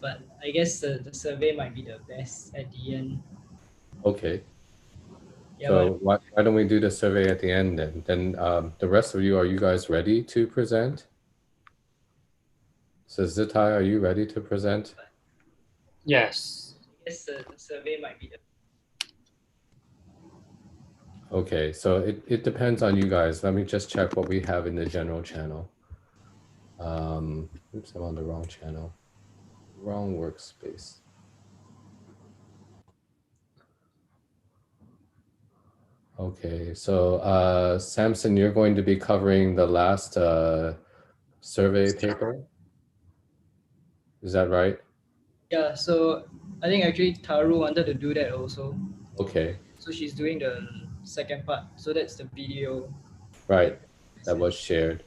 but I guess the survey might be the best at the end. Okay. Yeah, but So why don't we do the survey at the end then? Then the rest of you, are you guys ready to present? So Zitai, are you ready to present? Yes. I guess the survey might be the Okay, so it depends on you guys. Let me just check what we have in the general channel. Oops, I'm on the wrong channel. Wrong workspace. Okay, so Samson, you're going to be covering the last survey paper. Is that right? yeah. So I think actually Taru wanted to do that also. Okay, So she's doing the second part. So that's the video. right. That was shared.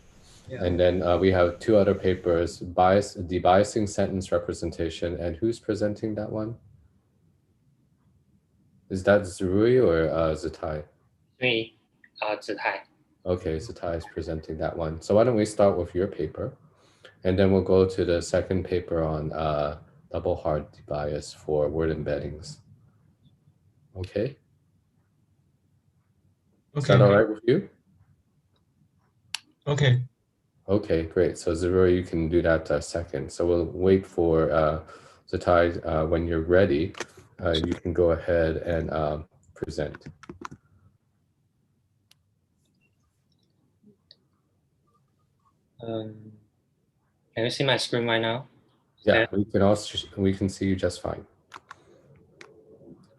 Yeah. And then we have two other papers, debiasing sentence representation. And who's presenting that one? Is that Zirui or Zitai? Me, Zitai. Okay, Zitai is presenting that one. So why don't we start with your paper? And then we'll go to the second paper on double hard debias for word embeddings. Okay? Is that all right with you? Okay. Okay, great. So Zirui, you can do that second. So we'll wait for Zitai. When you're ready, you can go ahead and present. Can you see my screen right now? Yeah, we can see you just fine.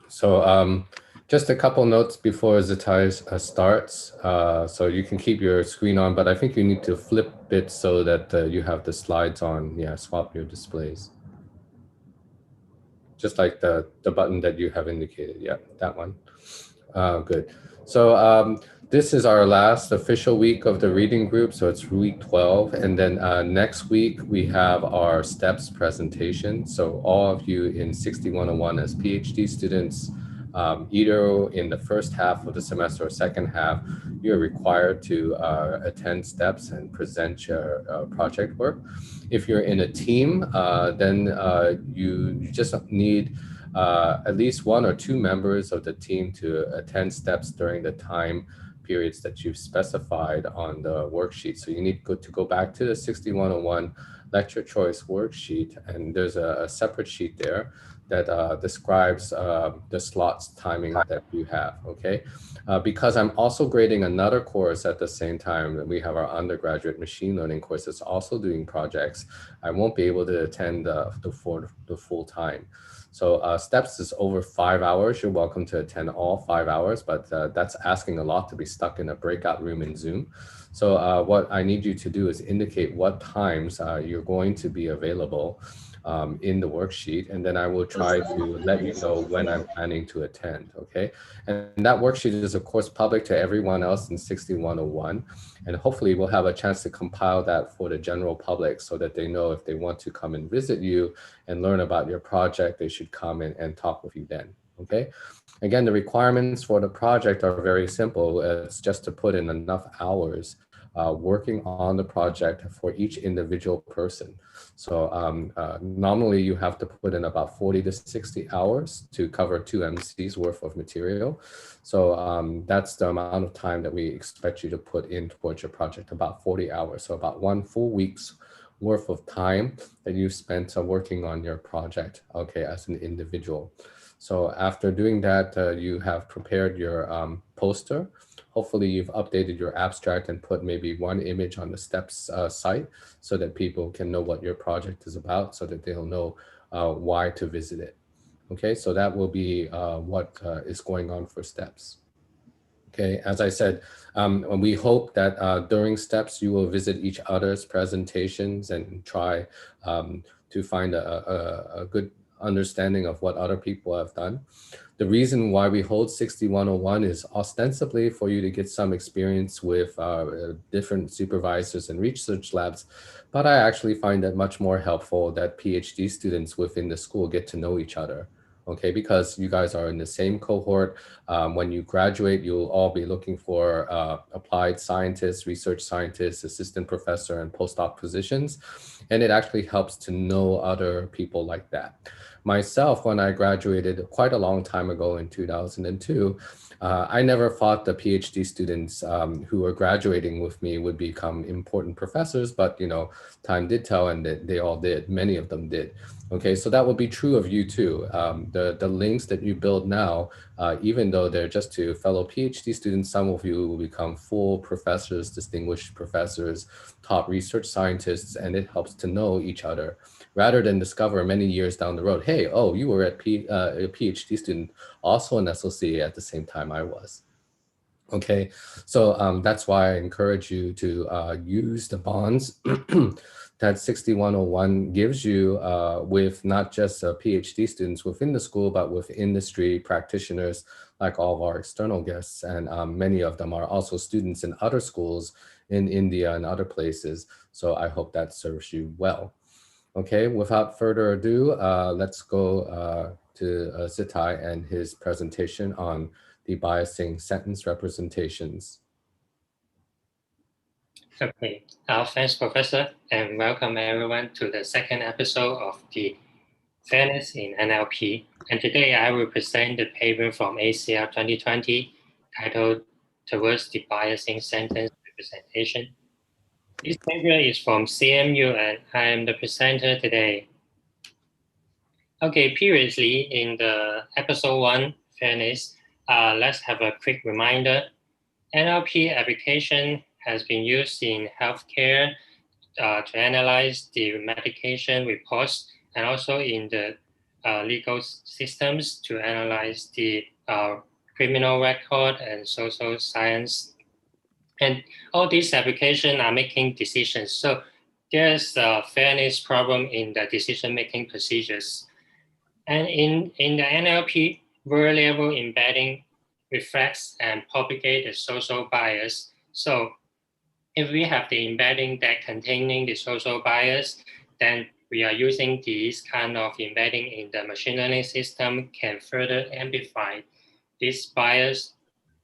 So just a couple notes before Zitai starts. So you can keep your screen on, but I think you need to flip it so that you have the slides on. Yeah, swap your displays. Just like the button that you have indicated. Yeah, that one. Good. So this is our last official week of the reading group. So it's week 12. And then next week, we have our steps presentation. So all of you in 6101 as PhD students, either in the first half of the semester or second half, you're required to attend steps and present your project work. If you're in a team, then you just need at least one or two members of the team to attend steps during the time periods that you've specified on the worksheet. So you need to go back to the 6101 lecture choice worksheet, and there's a separate sheet there that describes the slots timing that you have, okay? Because I'm also grading another course at the same time, we have our undergraduate machine learning course that's also doing projects, I won't be able to attend the full time. So steps is over 5 hours. You're welcome to attend all 5 hours, but that's asking a lot to be stuck in a breakout room in Zoom. So what I need you to do is indicate what times you're going to be available in the worksheet, and then I will try to let you know when I'm planning to attend, okay? And that worksheet is of course public to everyone else in 6101, and hopefully we'll have a chance to compile that for the general public so that they know if they want to come and visit you and learn about your project, they should come in and talk with you then, okay? Again, the requirements for the project are very simple. It's just to put in enough hours working on the project for each individual person. So normally you have to put in about 40 to 60 hours to cover 2 MCs worth of material. So that's the amount of time that we expect you to put in towards your project, about 40 hours. So about 1 full week's worth of time that you spent working on your project, okay, as an individual. So after doing that, you have prepared your poster. Hopefully you've updated your abstract and put maybe one image on the steps site so that people can know what your project is about, so that they'll know why to visit it. Okay, so that will be what is going on for steps. Okay, as I said, we hope that during steps you will visit each other's presentations and try to find a good understanding of what other people have done. The reason why we hold 6101 is ostensibly for you to get some experience with different supervisors and research labs, but I actually find it much more helpful that PhD students within the school get to know each other. okay? Because you guys are in the same cohort. When you graduate, you'll all be looking for applied scientists, research scientists, assistant professor, and postdoc positions. And it actually helps to know other people like that. Myself, when I graduated quite a long time ago in 2002, I never thought the PhD students who were graduating with me would become important professors, but you know, time did tell, and they all did. Many of them did. Okay, so that would be true of you too. The links that you build now, even though they're just to fellow PhD students, some of you will become full professors, distinguished professors, top research scientists, and it helps to know each other rather than discover many years down the road, hey, oh, you were a PhD student, also an SOC at the same time I was. Okay, so that's why I encourage you to use the bonds that 6101 gives you with not just PhD students within the school, but with industry practitioners like all of our external guests. And many of them are also students in other schools in India and other places. So I hope that serves you well. Okay, without further ado, let's go to Zitai and his presentation on debiasing sentence representations. Okay, thanks, Professor, and welcome everyone to the second episode of the Fairness in NLP. And today I will present the paper from ACL 2020 titled Towards Debiasing Sentence Representation. This paper is from CMU and I am the presenter today. Okay, previously in the episode 1, Fairness, let's have a quick reminder. NLP application has been used in healthcare to analyze the medication reports and also in the legal systems to analyze the criminal record and social science. And all these applications are making decisions. So there's a fairness problem in the decision-making procedures. And in the NLP, word-level embedding reflects and propagates the social bias. So if we have the embedding that containing the social bias, then we are using these kind of embedding in the machine learning system can further amplify this bias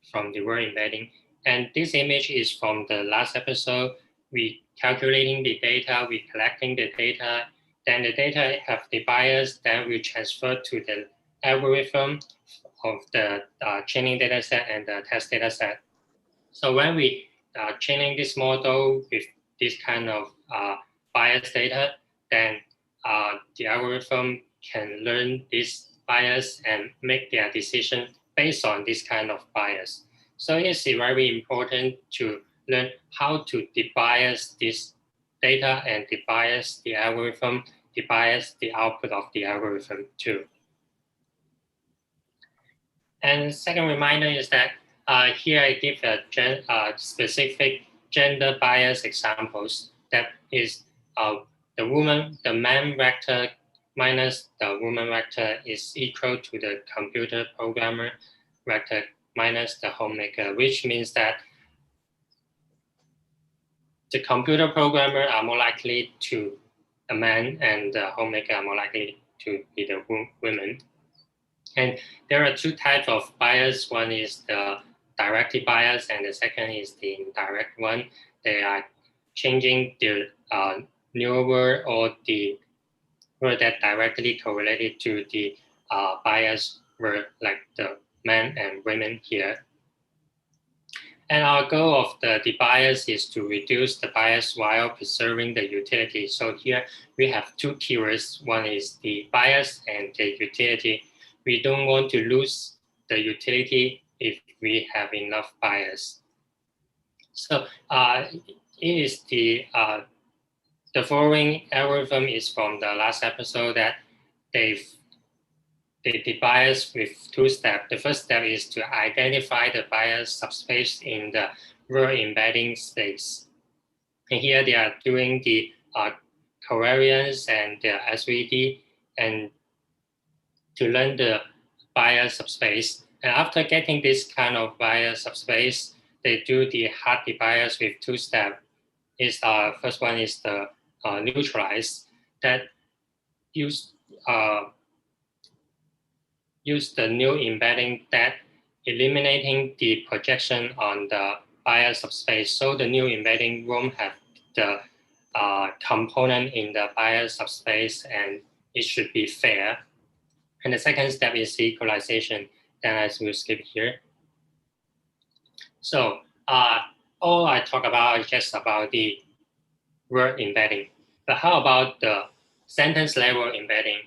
from the word embedding. And this image is from the last episode. We calculating the data, we collecting the data, then the data have the bias, then we transfer to the algorithm of the training data set and the test data set. So when we training this model with this kind of bias data, then the algorithm can learn this bias and make their decision based on this kind of bias. So it's very important to learn how to debias this data and debias the algorithm, debias the output of the algorithm too. And second reminder is that here I give a specific gender bias examples. That is the man vector minus the woman vector is equal to the computer programmer vector minus the homemaker, which means that the computer programmer are more likely to a man and the homemaker are more likely to be the women. And there are two types of bias. One is the directed bias, and the second is the indirect one. They are changing the neural word or the word that directly correlated to the bias word, like the men and women here. And our goal of the bias is to reduce the bias while preserving the utility. So here we have two keywords. One is the bias and the utility. We don't want to lose the utility if we have enough bias. So it is the following algorithm is from the last episode that they bias with two steps. The first step is to identify the bias subspace in the word embedding space. And here they are doing the covariance and the SVD and to learn the bias subspace. And after getting this kind of bias subspace, they do the hard debias with two steps. First one is the neutralize that use use the new embedding that eliminating the projection on the bias subspace. So the new embedding won't have the component in the bias subspace, and it should be fair. And the second step is the equalization. Then I will skip here. So all I talk about is just about the word embedding. But how about the sentence level embedding?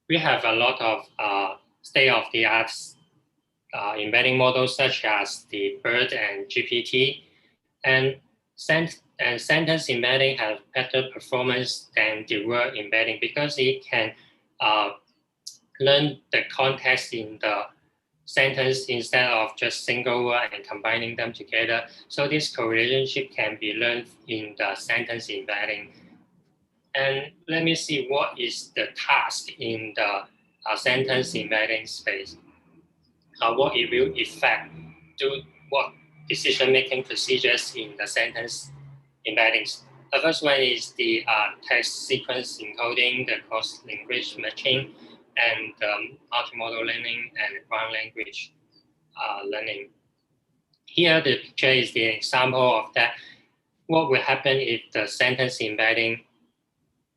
We have a lot of state-of-the-art embedding models such as the BERT and GPT, and sentence embedding have better performance than the word embedding because it can learn the context in the sentence instead of just single word and combining them together. So this correlationship can be learned in the sentence embedding. And let me see what is the task in the sentence embedding space. What it will affect, what decision-making procedures in the sentence embeddings. The first one is the text sequence encoding, the cross-language matching, and multimodal learning and ground language learning. Here, the picture is the example of that. What will happen if the sentence embedding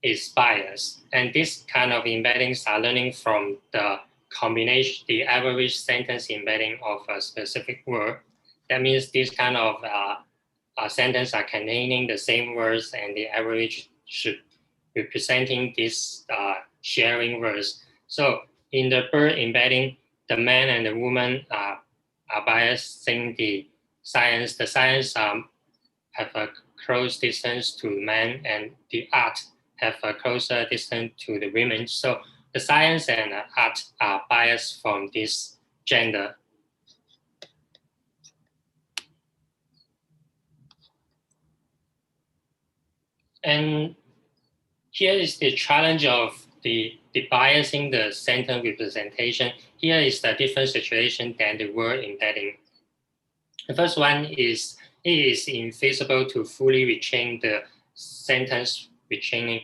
is biased? And this kind of embeddings are learning from the combination, the average sentence embedding of a specific word. That means this kind of sentence are containing the same words, and the average should be representing this sharing words. So in the BERT embedding, the man and the woman are biasing the science. The science have a close distance to men, and the art have a closer distance to the women. So the science and art are biased from this gender. And here is the challenge of the biasing the sentence representation. Here is the different situation than the word embedding. The first one is it is infeasible to fully retrain the sentence retraining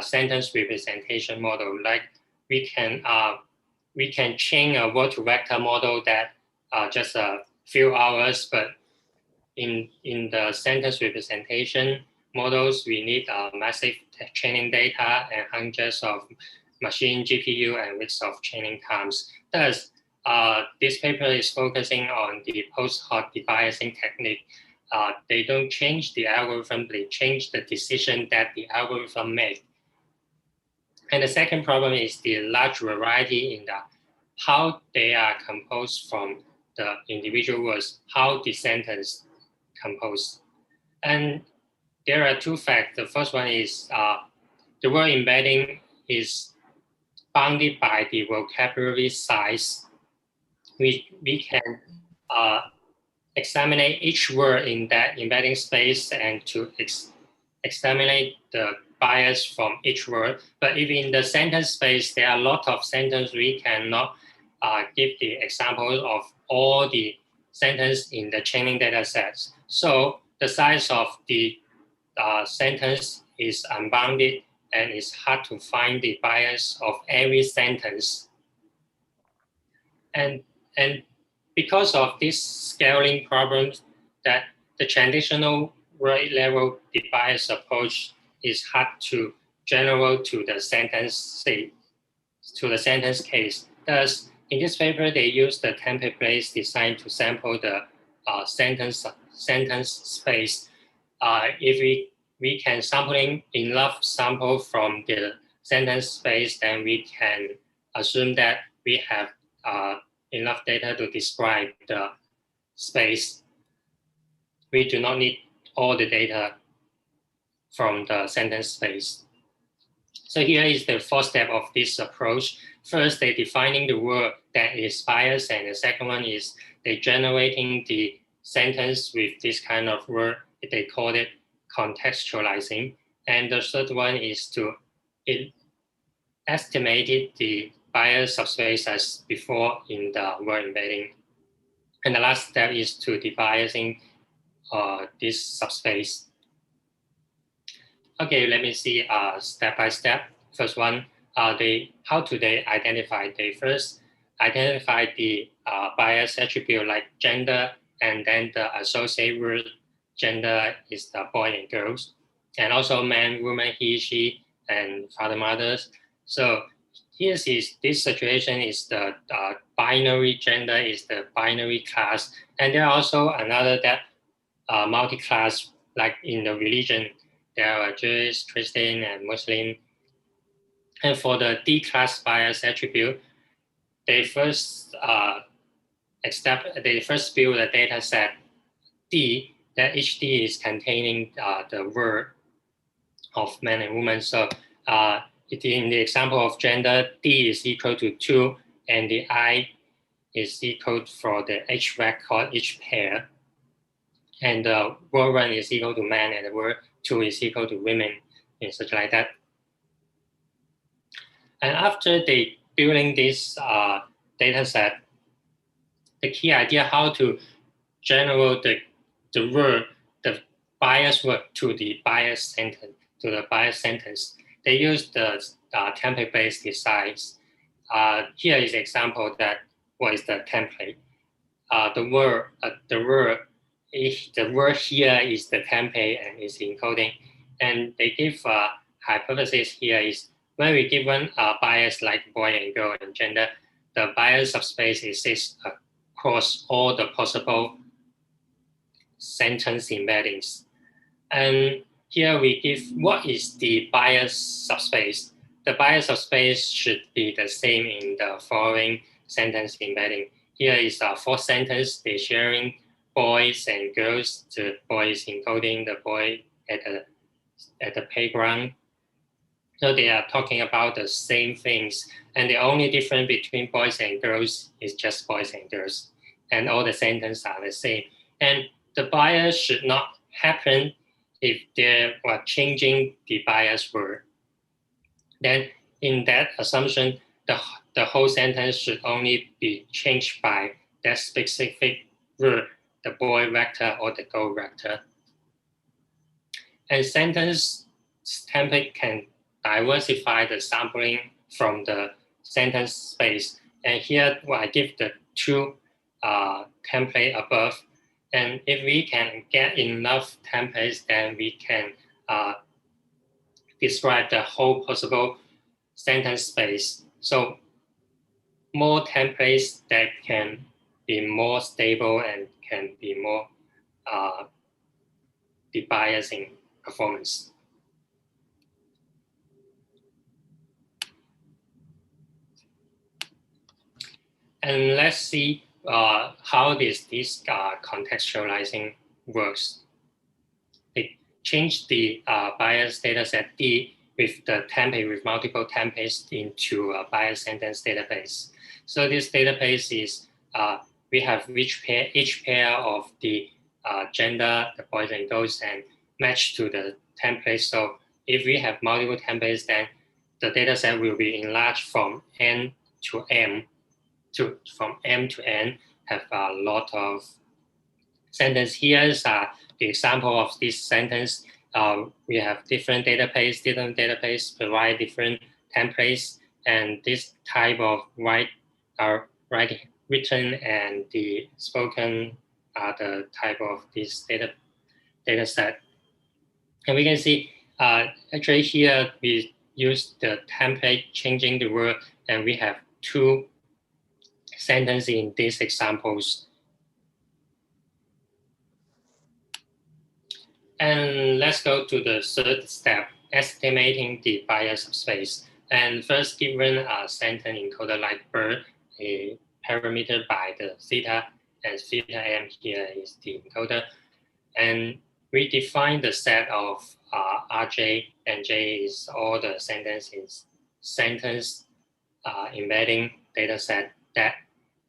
sentence representation model. Like we can train a word to vector model that just a few hours, but in the sentence representation models, we need massive training data and hundreds of machine GPU and weeks of training times. Thus, this paper is focusing on the post-hoc debiasing technique. They don't change the algorithm, they change the decision that the algorithm made. And the second problem is the large variety in the how they are composed from the individual words, how the sentence composed. And there are two facts. The first one is the word embedding is bounded by the vocabulary size. We can examine each word in that embedding space and to examine the bias from each word. But if in the sentence space, there are a lot of sentences, we cannot give the examples of all the sentences in the training data sets. So the size of the sentence is unbounded, and it's hard to find the bias of every sentence. And because of this scaling problems, that the traditional word level debias approach is hard to general to the sentence case. Thus, in this paper, they use the template-based design to sample the sentence space. If we can sampling enough sample from the sentence space, then we can assume that we have enough data to describe the space. We do not need all the data from the sentence space. So here is the fourth step of this approach. First, they defining the word that is biased, and the second one is they generating the sentence with this kind of word. They call it contextualizing. And the third one is to estimate the bias subspace as before in the word embedding. And the last step is to debiasing this subspace. Okay, let me see step by step. First one, how do they identify? They first identify the bias attribute like gender, and then the associated word gender is the boy and girls, and also man, woman, he, she, and father, mothers. So here is this situation is the binary gender is the binary class, and there are also another that multi-class, like in the religion, there are Jewish, Christian, and Muslim. And for the D-class bias attribute, they first build a data set D, that each D is containing the word of man and woman. So in the example of gender, D is equal to 2, and the I is equal for the H record, each pair. And the word 1 is equal to man, and the word 2 is equal to women, and such like that. And after they building this data set, the key idea how to generate the word, the bias word to the bias sentence, they use the template-based designs. Here is an example that what is the template. The word here is the template and is encoding, and they give a hypothesis here is when we given a bias like boy and girl and gender, the bias subspace exists across all the possible sentence embeddings. And here we give what is the bias subspace. The bias subspace should be the same in the following sentence embedding. Here is a fourth sentence, they're sharing boys and girls. The boy is encoding the boy at the playground. So they are talking about the same things. And the only difference between boys and girls is just boys and girls. And all the sentences are the same. And the bias should not happen if they were changing the bias word. Then in that assumption, the whole sentence should only be changed by that specific word, the boy vector or the girl vector. And sentence template can diversify the sampling from the sentence space. And here I give the two template above. And if we can get enough templates, then we can describe the whole possible sentence space. So more templates that can be more stable and can be more debiasing performance. And let's see how this contextualizing works. They change the bias dataset D with the template with multiple templates into a bias sentence database. So this database is we have each pair of the gender, the boys and girls, and match to the template. So if we have multiple templates, then the dataset will be enlarged from N to M. From M to N, have a lot of sentence. Here is the example of this sentence. We have different database provide different templates, and this type of written and the spoken are the type of this data set. And we can see actually here we use the template changing the word, and we have two sentences in these examples. And let's go to the third step, estimating the bias subspace. And first, given a sentence encoded like bird, a parameter by the theta, and theta m here is the encoder. And we define the set of Rj, and J is all the sentence embedding data set that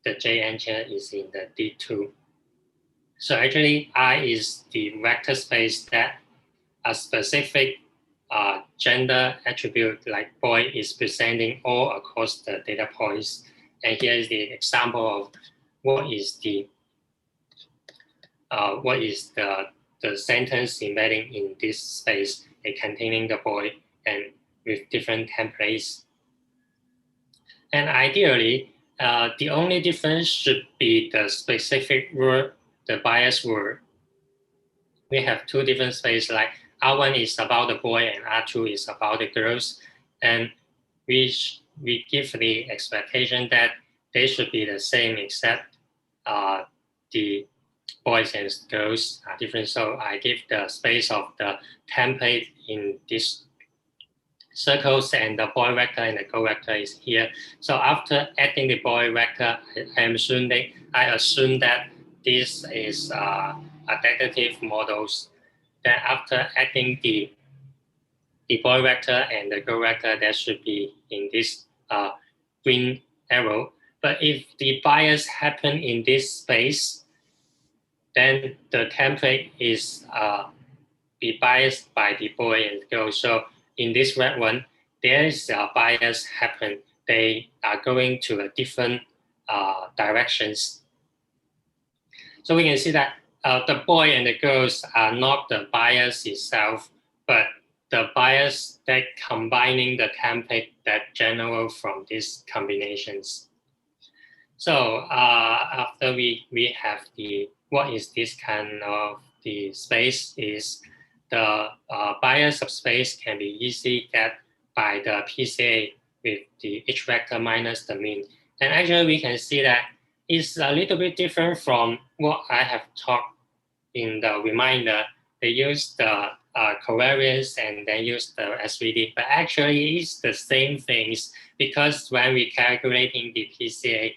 the J anchor is in the D2. So actually, I is the vector space that a specific gender attribute like boy is presenting all across the data points. And here is the example of what is the sentence embedding in this space, containing the boy and with different templates And ideally, the only difference should be the specific word, the bias word. We have two different spaces, like R1 is about the boy and R2 is about the girls. And we give the expectation that they should be the same, except the boys and girls are different. So I give the space of the template in this circles, and the boy vector and the girl vector is here. So after adding the boy vector, I assume that this is additive models. Then after adding the boy vector and the girl vector, that should be in this green arrow. But if the bias happen in this space, then the template is be biased by the boy and girl. So in this red one, there is a bias happen. They are going to a different directions. So we can see that the boy and the girls are not the bias itself, but the bias that combining the template that generate from these combinations. So after we have the, what is this kind of the space is the bias subspace can be easily get by the PCA with the H vector minus the mean. And actually we can see that it's a little bit different from what I have talked in the reminder. They use the covariance and then use the SVD, but actually it's the same things, because when we calculating the PCA,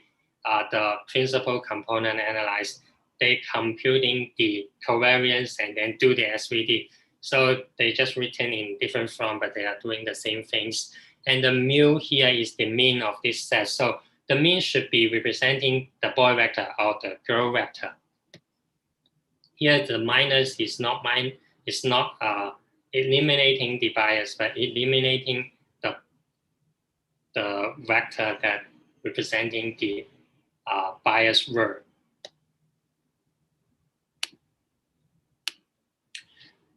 the principal component analyze, they computing the covariance and then do the SVD. So they just written in different form, but they are doing the same things. And the mu here is the mean of this set. So the mean should be representing the boy vector or the girl vector. Here the minus is not eliminating the bias, but eliminating the vector that representing the bias word.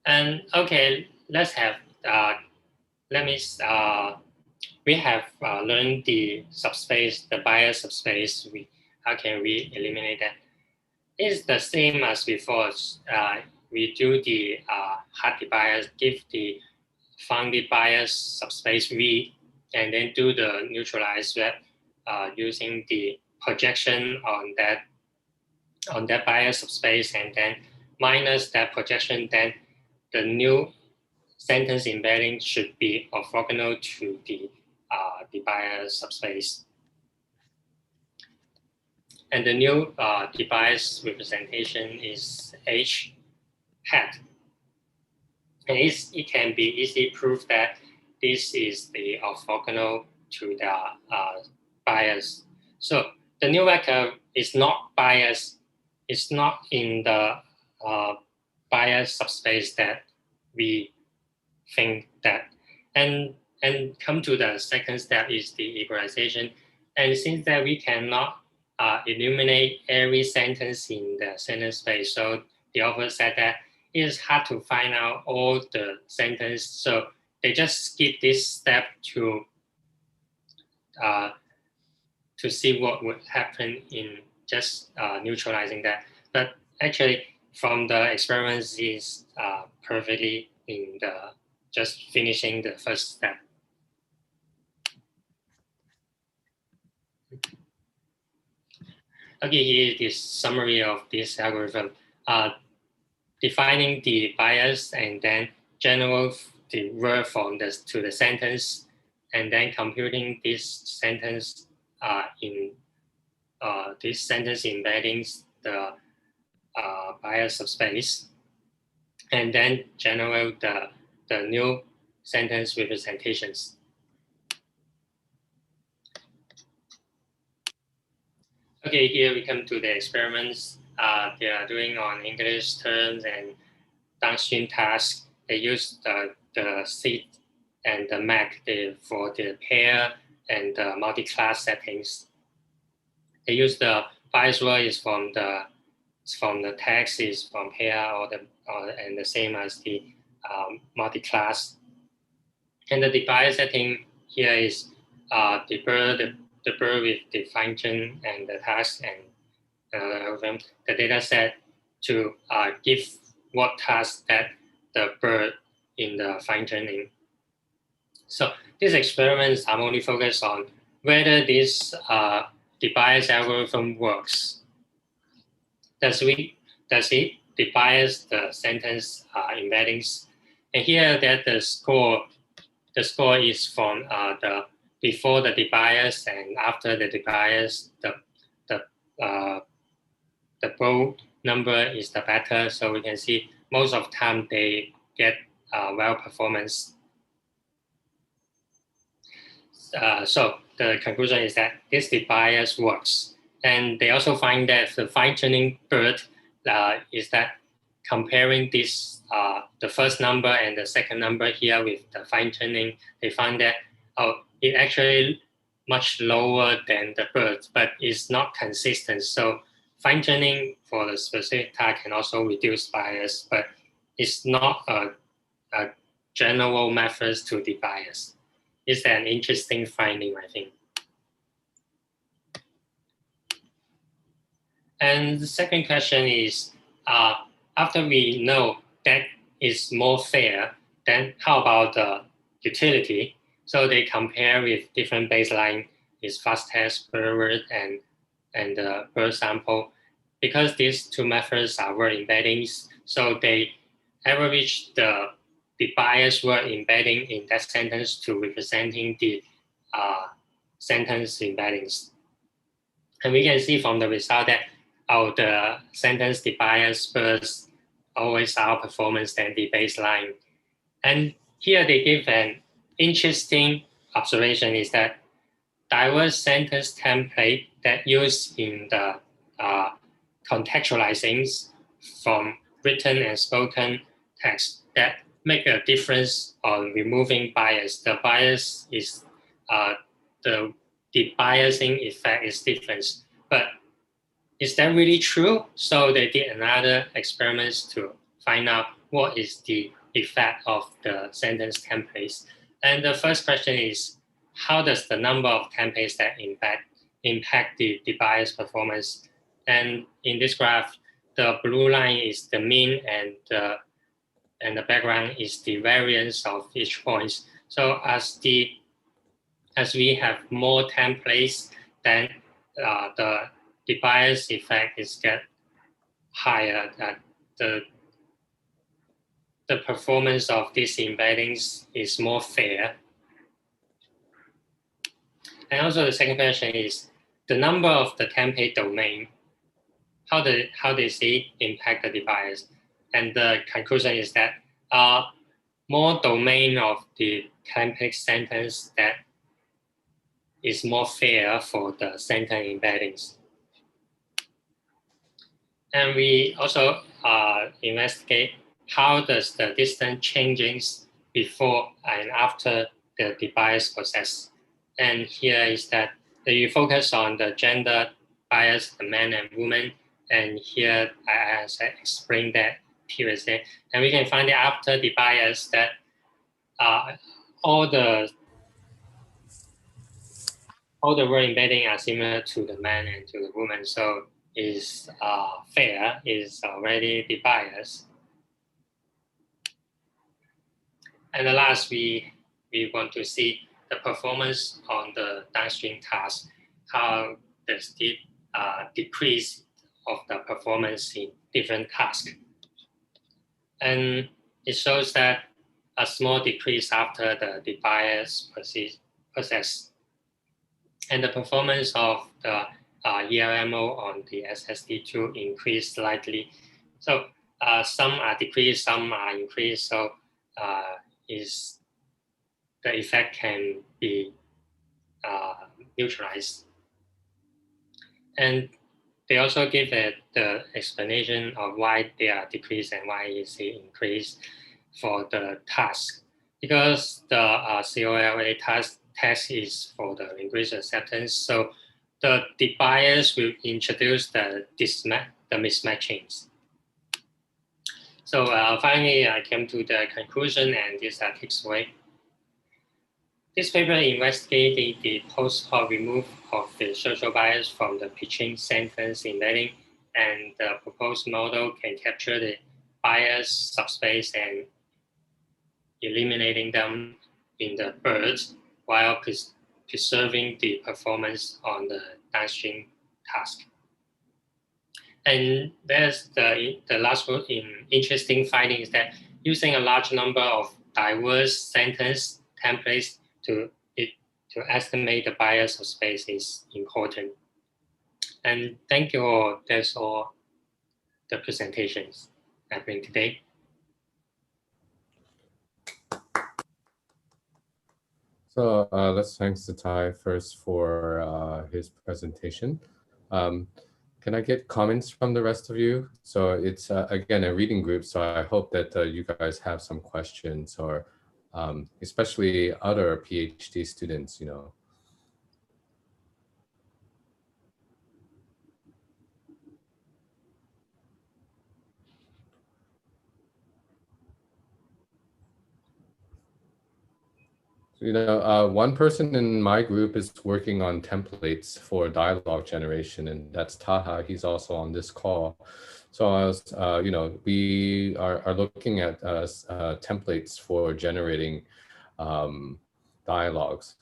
And okay, let's have we have learned the subspace, the bias subspace. How can we eliminate that? It's the same as before. We do the hard bias, find the bias subspace V, and then do the neutralize web using the projection on that bias subspace, and then minus that projection. Then the new sentence embedding should be orthogonal to the bias subspace. And the new Debias representation is H hat. And it can be easily proved that this is the orthogonal to the bias. So the new vector is not biased. It's not in the bias subspace that we think that. And come to the second step is the equalization. And since that we cannot eliminate every sentence in the sentence space, so the author said that it is hard to find out all the sentence. So they just skip this step to see what would happen in just neutralizing that. But actually, from the experiments is perfectly in the just finishing the first step. Okay, here is the summary of this algorithm. Defining the bias and then generate the word from to the sentence, and then computing this sentence in this sentence embeddings the bias subspace, and then generate the new sentence representations. Okay, here we come to the experiments they are doing on English terms and downstream tasks. They use the seed and the MAC for the pair and the multi-class settings. They use the bias word is from the text is from pair and the same as the multi-class. And the bias setting here is the bird, the bird with the function and the task and the data set to give what task that the bird in the functioning. So these experiments are only focused on whether this Debias algorithm works. Does it debias the sentence embeddings? And here that the score is from the before the debias and after the debias. The bold number is the better, so we can see most of the time they get well performance. So the conclusion is that this debias works. And they also find that the functioning bird is that comparing this, the first number and the second number here with the functioning, they find that it actually much lower than the bird, but it's not consistent. So functioning for the specific task can also reduce bias, but it's not a general method to debias. It's an interesting finding, I think. And the second question is, after we know that is more fair, then how about the utility? So they compare with different baseline, is fast test per word and per sample. Because these two methods are word embeddings, so they average the bias word embedding in that sentence to representing the sentence embeddings. And we can see from the result that the sentence debias first always outperformance than the baseline. And here they give an interesting observation is that diverse sentence template that used in the contextualizings from written and spoken text that make a difference on removing bias. The bias is the debiasing effect is different, but is that really true? So they did another experiments to find out what is the effect of the sentence templates. And the first question is, how does the number of templates that impact the bias performance? And in this graph, the blue line is the mean and the background is the variance of each point. So as we have more templates, then the bias effect is get higher. That the performance of these embeddings is more fair. And also the second question is the number of the template domain. How does it impact the bias? And the conclusion is that more domain of the template sentence that is more fair for the sentence embeddings. And we also investigate how does the distance changes before and after the debias process. And here is that you focus on the gender bias, the men and women. And here I explained that previously. And we can find that after the bias that all the word embedding are similar to the man and to the woman. So is fair, is already the bias. And the last, we want to see the performance on the downstream task. How does the decrease of the performance in different tasks? And it shows that a small decrease after the debias process. And the performance of the ELMO on the SSD2 increased slightly. So some are decreased, some are increased. So the effect can be neutralized. And they also give the explanation of why they are decreased and why is it increased for the task. Because the COLA task is for the linguistic acceptance. So the bias will introduce the mismatchings. So finally, I came to the conclusion, and this takes away. This paper investigated the post-hoc remove of the social bias from the pitching sentence embedding, and the proposed model can capture the bias subspace and eliminating them in the birds while preserving the performance on the downstream task. And there's the last interesting finding is that using a large number of diverse sentence templates to estimate the bias of space is important. And thank you all. That's all the presentations I bring today. So let's thank Zitai first for his presentation. Can I get comments from the rest of you? So it's, again, a reading group, so I hope that you guys have some questions, or especially other PhD students, you know. You know, one person in my group is working on templates for dialogue generation, and that's Taha. He's also on this call. So I was, you know, we are looking at templates for generating dialogues.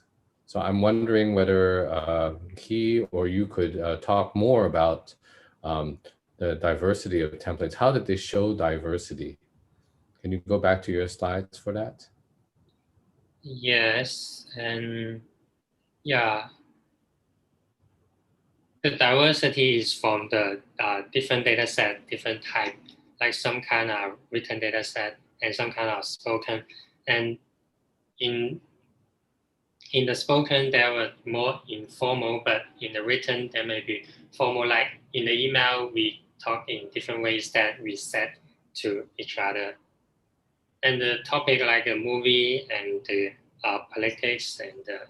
So I'm wondering whether he or you could talk more about the diversity of templates. How did they show diversity? Can you go back to your slides for that? Yes, and yeah, the diversity is from the different data set, different type, like some kind of written data set and some kind of spoken. And in the spoken, there were more informal, but in the written, there may be formal. Like in the email, we talk in different ways that we said to each other. And the topic like the movie and the politics and the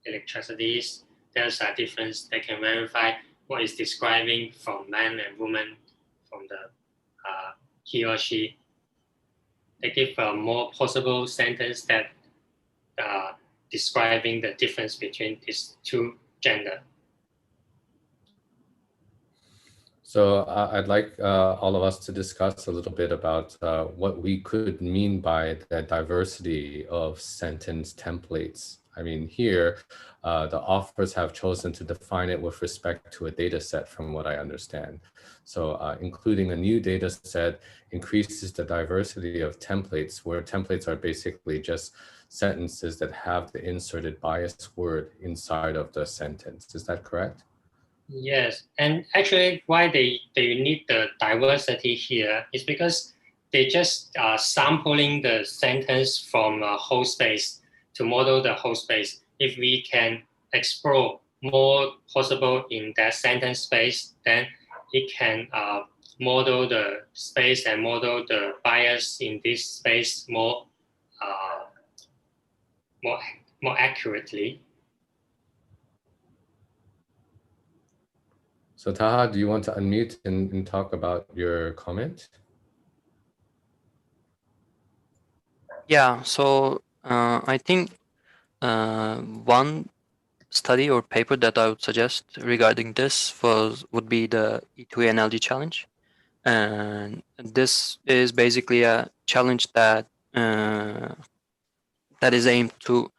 electricities, there's a difference. They can verify what is describing from man and woman, from the he or she. They give a more possible sentence that describing the difference between these two gender. So I'd like all of us to discuss a little bit about what we could mean by the diversity of sentence templates. I mean, here, the authors have chosen to define it with respect to a data set, from what I understand. So including a new data set increases the diversity of templates, where templates are basically just sentences that have the inserted bias word inside of the sentence. Is that correct? Yes, and actually why they need the diversity here is because they just sampling the sentence from a whole space to model the whole space. If we can explore more possible in that sentence space, then it can model the space and model the bias in this space more accurately. So Taha, do you want to unmute and talk about your comment? Yeah, so I think one study or paper that I would suggest regarding this would be the E2 NLG challenge. And this is basically a challenge that that is aimed to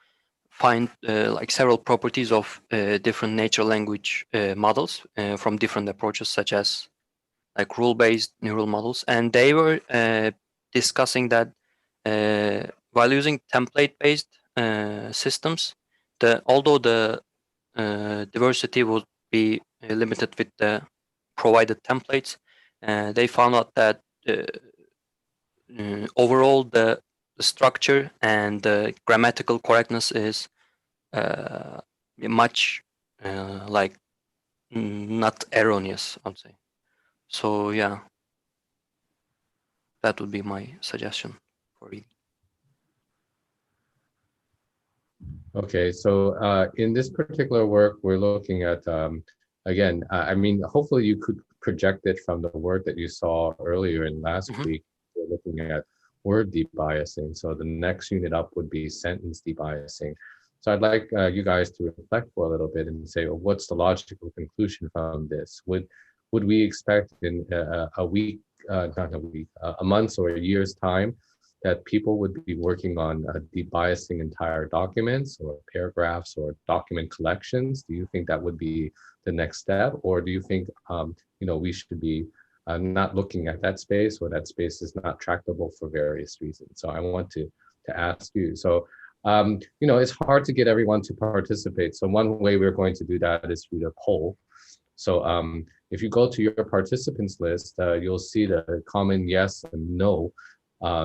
find like several properties of different natural language models from different approaches, such as like rule-based neural models. And they were discussing that while using template-based systems, although the diversity would be limited with the provided templates, they found out that overall the structure and the grammatical correctness is much like not erroneous, I would say. So yeah, that would be my suggestion for reading. Okay, so in this particular work, we're looking at, again, I mean, hopefully you could project it from the work that you saw earlier in last week. We're looking at word debiasing. So the next unit up would be sentence debiasing. So I'd like you guys to reflect for a little bit and say, well, what's the logical conclusion from this? Would we expect in a week, not a week, a month or a year's time, that people would be working on debiasing entire documents or paragraphs or document collections? Do you think that would be the next step, or do you think we should be not looking at that space, or that space is not tractable for various reasons? So I want to ask you. So it's hard to get everyone to participate. So one way we're going to do that is through the poll. So if you go to your participants list, you'll see the common yes and no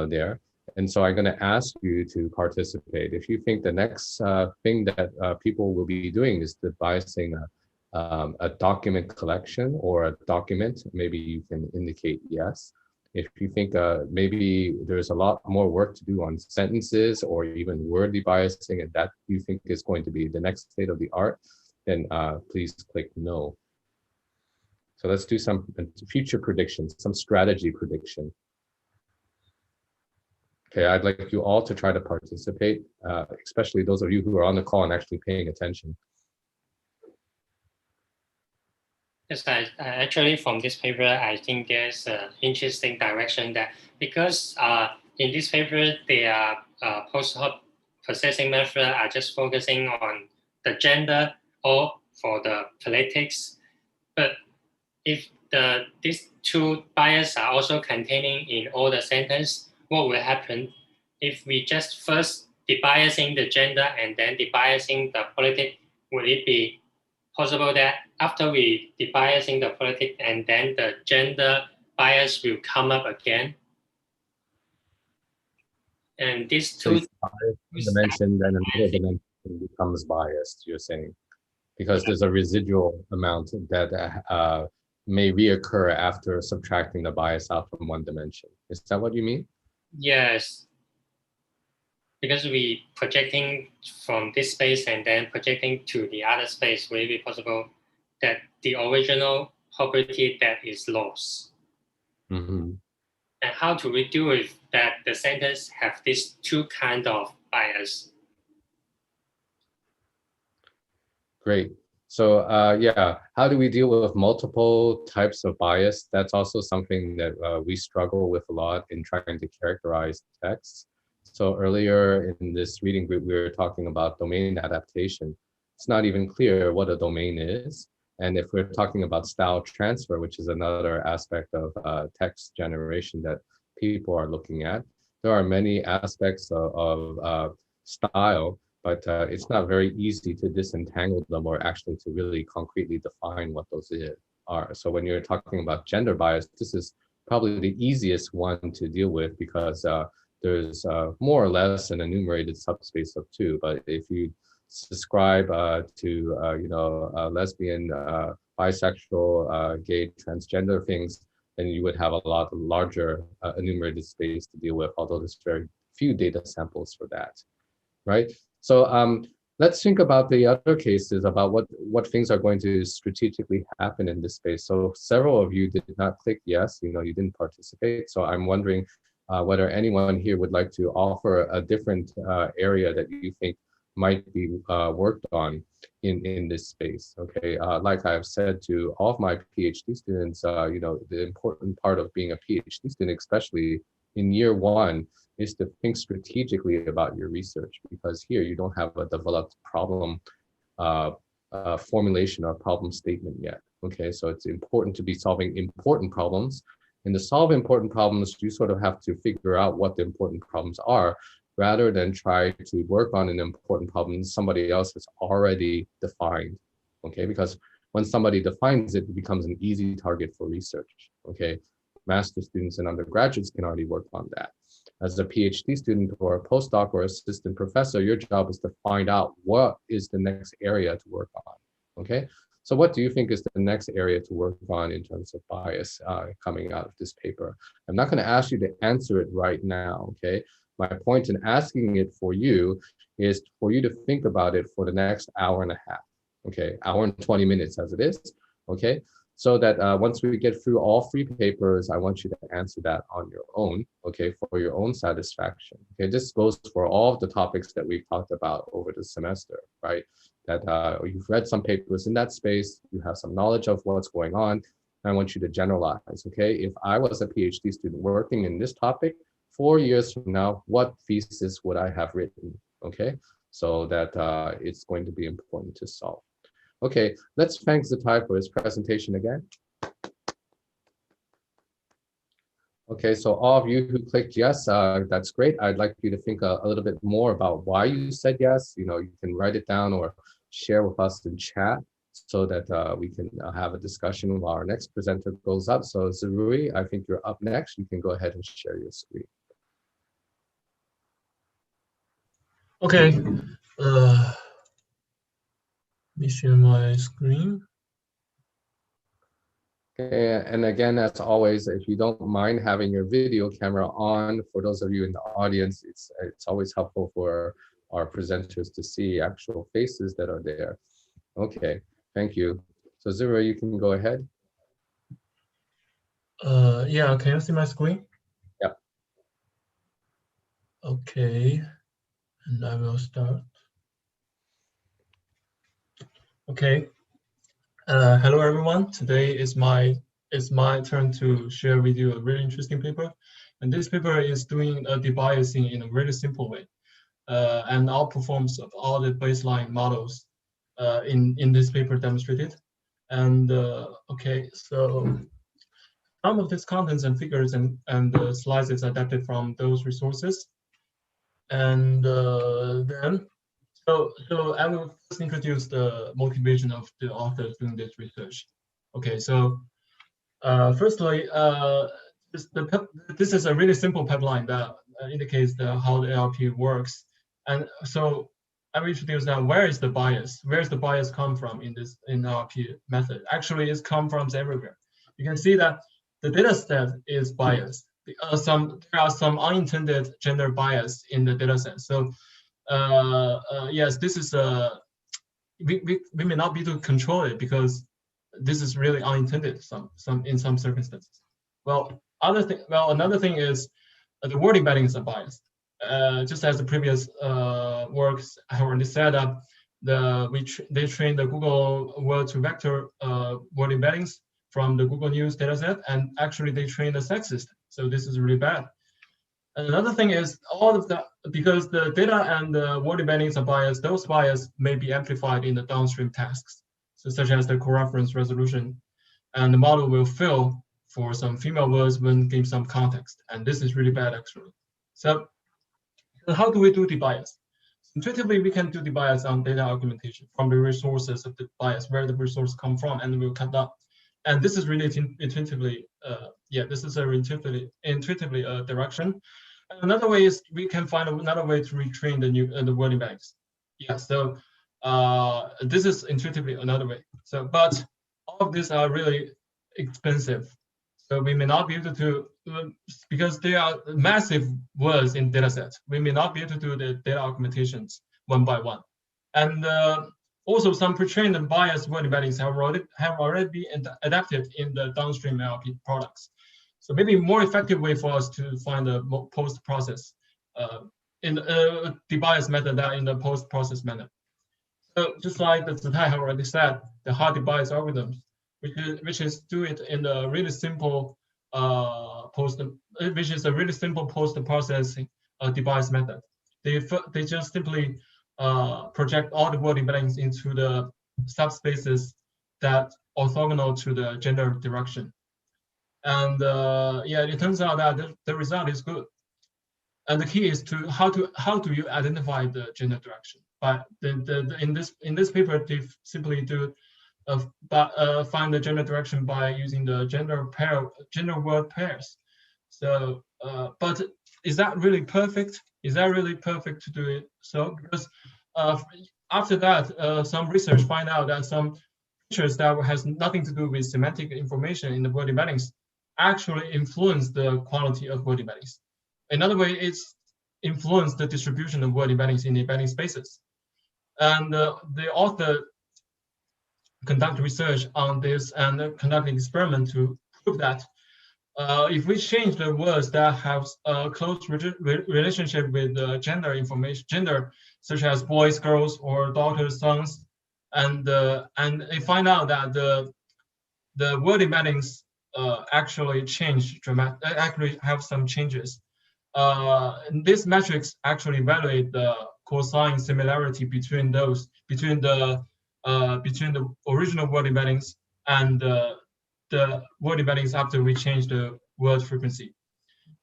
there. And so I'm going to ask you to participate. If you think the next thing that people will be doing is devising a document collection or a document, maybe you can indicate yes. If you think maybe there's a lot more work to do on sentences or even word debiasing, and that you think is going to be the next state of the art, then please click no. So let's do some future predictions, some strategy prediction. Okay, I'd like you all to try to participate, especially those of you who are on the call and actually paying attention. Yes, actually from this paper, I think there's an interesting direction that because in this paper, their post-hoc processing method are just focusing on the gender or for the politics. But if these two biases are also containing in all the sentence, what will happen if we just first debiasing the gender and then debiasing the politics? Would it be possible that after we debiasing the politics and then the gender bias will come up again? And these two dimension, then another dimension becomes biased, you're saying, because there's a residual amount that may reoccur after subtracting the bias out from one dimension. Is that what you mean? Yes. Because we projecting from this space and then projecting to the other space, will it be possible that the original property that is lost? Mm-hmm. And how to reduce with that the sentence have these two kind of bias? Great. So yeah, how do we deal with multiple types of bias? That's also something that we struggle with a lot in trying to characterize texts. So earlier in this reading group, we were talking about domain adaptation. It's not even clear what a domain is. And if we're talking about style transfer, which is another aspect of text generation that people are looking at, there are many aspects of style, but it's not very easy to disentangle them or actually to really concretely define what those are. So when you're talking about gender bias, this is probably the easiest one to deal with because there's more or less an enumerated subspace of 2. But if you subscribe to lesbian, bisexual, gay, transgender things, then you would have a lot larger enumerated space to deal with, although there's very few data samples for that, right? So let's think about the other cases about what things are going to strategically happen in this space. So several of you did not click yes, you didn't participate. So I'm wondering whether anyone here would like to offer a different area that you think might be worked on in this space. Okay, like I've said to all of my PhD students, the important part of being a PhD student, especially in year 1, is to think strategically about your research, because here you don't have a developed problem formulation or problem statement yet. Okay, so it's important to be solving important problems. And to solve important problems, you sort of have to figure out what the important problems are, rather than try to work on an important problem somebody else has already defined. Okay, because when somebody defines it, it becomes an easy target for research. Okay, master students and undergraduates can already work on that. As a PhD student or a postdoc or assistant professor, your job is to find out what is the next area to work on. Okay, so what do you think is the next area to work on in terms of bias coming out of this paper? I'm not going to ask you to answer it right now. Okay, my point in asking it for you is for you to think about it for the next hour and a half. Okay, hour and 20 minutes as it is. Okay, so that once we get through all 3 papers, I want you to answer that on your own, okay, for your own satisfaction. Okay, this goes for all of the topics that we've talked about over the semester, right? That you've read some papers in that space, you have some knowledge of what's going on. I want you to generalize, okay? If I was a PhD student working in this topic, 4 years from now, what thesis would I have written, okay? So that it's going to be important to solve. Okay, let's thank Zitai for his presentation again. Okay, so all of you who clicked yes, that's great. I'd like you to think a little bit more about why you said yes. You know, you can write it down or share with us in chat so that we can have a discussion while our next presenter goes up. So Zirui, I think you're up next. You can go ahead and share your screen. Okay. Let me share my screen. Okay, and again, as always, if you don't mind having your video camera on, for those of you in the audience, it's always helpful for our presenters to see actual faces that are there. Okay, thank you. So Zirui, you can go ahead. Yeah, can you see my screen? Yeah. Okay, and I will start. Okay. Hello everyone. Today is my turn to share with you a really interesting paper, and this paper is doing a debiasing in a really simple way, and outperforms of all the baseline models in this paper demonstrated. And okay, so some of these contents and figures and slides is adapted from those resources, and then. So I will first introduce the motivation of the authors doing this research. Okay, so firstly, this is a really simple pipeline that indicates how the NLP works. And so I will introduce now where is the bias? Where does the bias come from in this NLP method? Actually, it's come from everywhere. You can see that the data set is biased. There are some unintended gender bias in the data set. So yes, this is we may not be able to control it because this is really unintended in some circumstances. Well, another thing is the word embeddings are biased. Just as the previous works have already said that they trained the Google word to vector word embeddings from the Google News dataset, and actually they trained the sexist. So this is really bad. Another thing is because the data and the word embeddings are biased, those bias may be amplified in the downstream tasks, so such as the coreference resolution, and the model will fail for some female words when given some context, and this is really bad actually. So how do we do the bias? Intuitively, we can do the bias on data augmentation from the resources of the bias, where the resource come from, and we'll cut that. And this is really intuitively, this is a intuitively direction. Another way is we can find another way to retrain the word embeddings. Yeah, so this is intuitively another way. So, but all of these are really expensive. So we may not be able to, because there are massive words in datasets, we may not be able to do the data augmentations one by one. And also some pre-trained and biased word embeddings have already been adapted in the downstream NLP products. So maybe a more effective way for us to find a post-process in the debias method than in the post-process method. So just like the Zitai have already said, the hard debias algorithms, which is do it in a really simple post-processing debias method. They just simply project all the word embeddings into the subspaces that orthogonal to the gender direction. And it turns out that the result is good. And the key is to how do you identify the gender direction? But in this paper, they simply do find the gender direction by using the gender word pairs. So, but is that really perfect? Is that really perfect to do it? So because after that, some research find out that some features that has nothing to do with semantic information in the word embeddings actually influence the quality of word embeddings. Another way is influence the distribution of word embeddings in the embedding spaces. And the author conduct research on this and conduct an experiment to prove that if we change the words that have a close relationship with gender information, gender, such as boys, girls, or daughters, sons, and they find out that the word embeddings actually change actually have some changes. This metrics actually evaluate the cosine similarity between the original word embeddings and the word embeddings after we change the word frequency.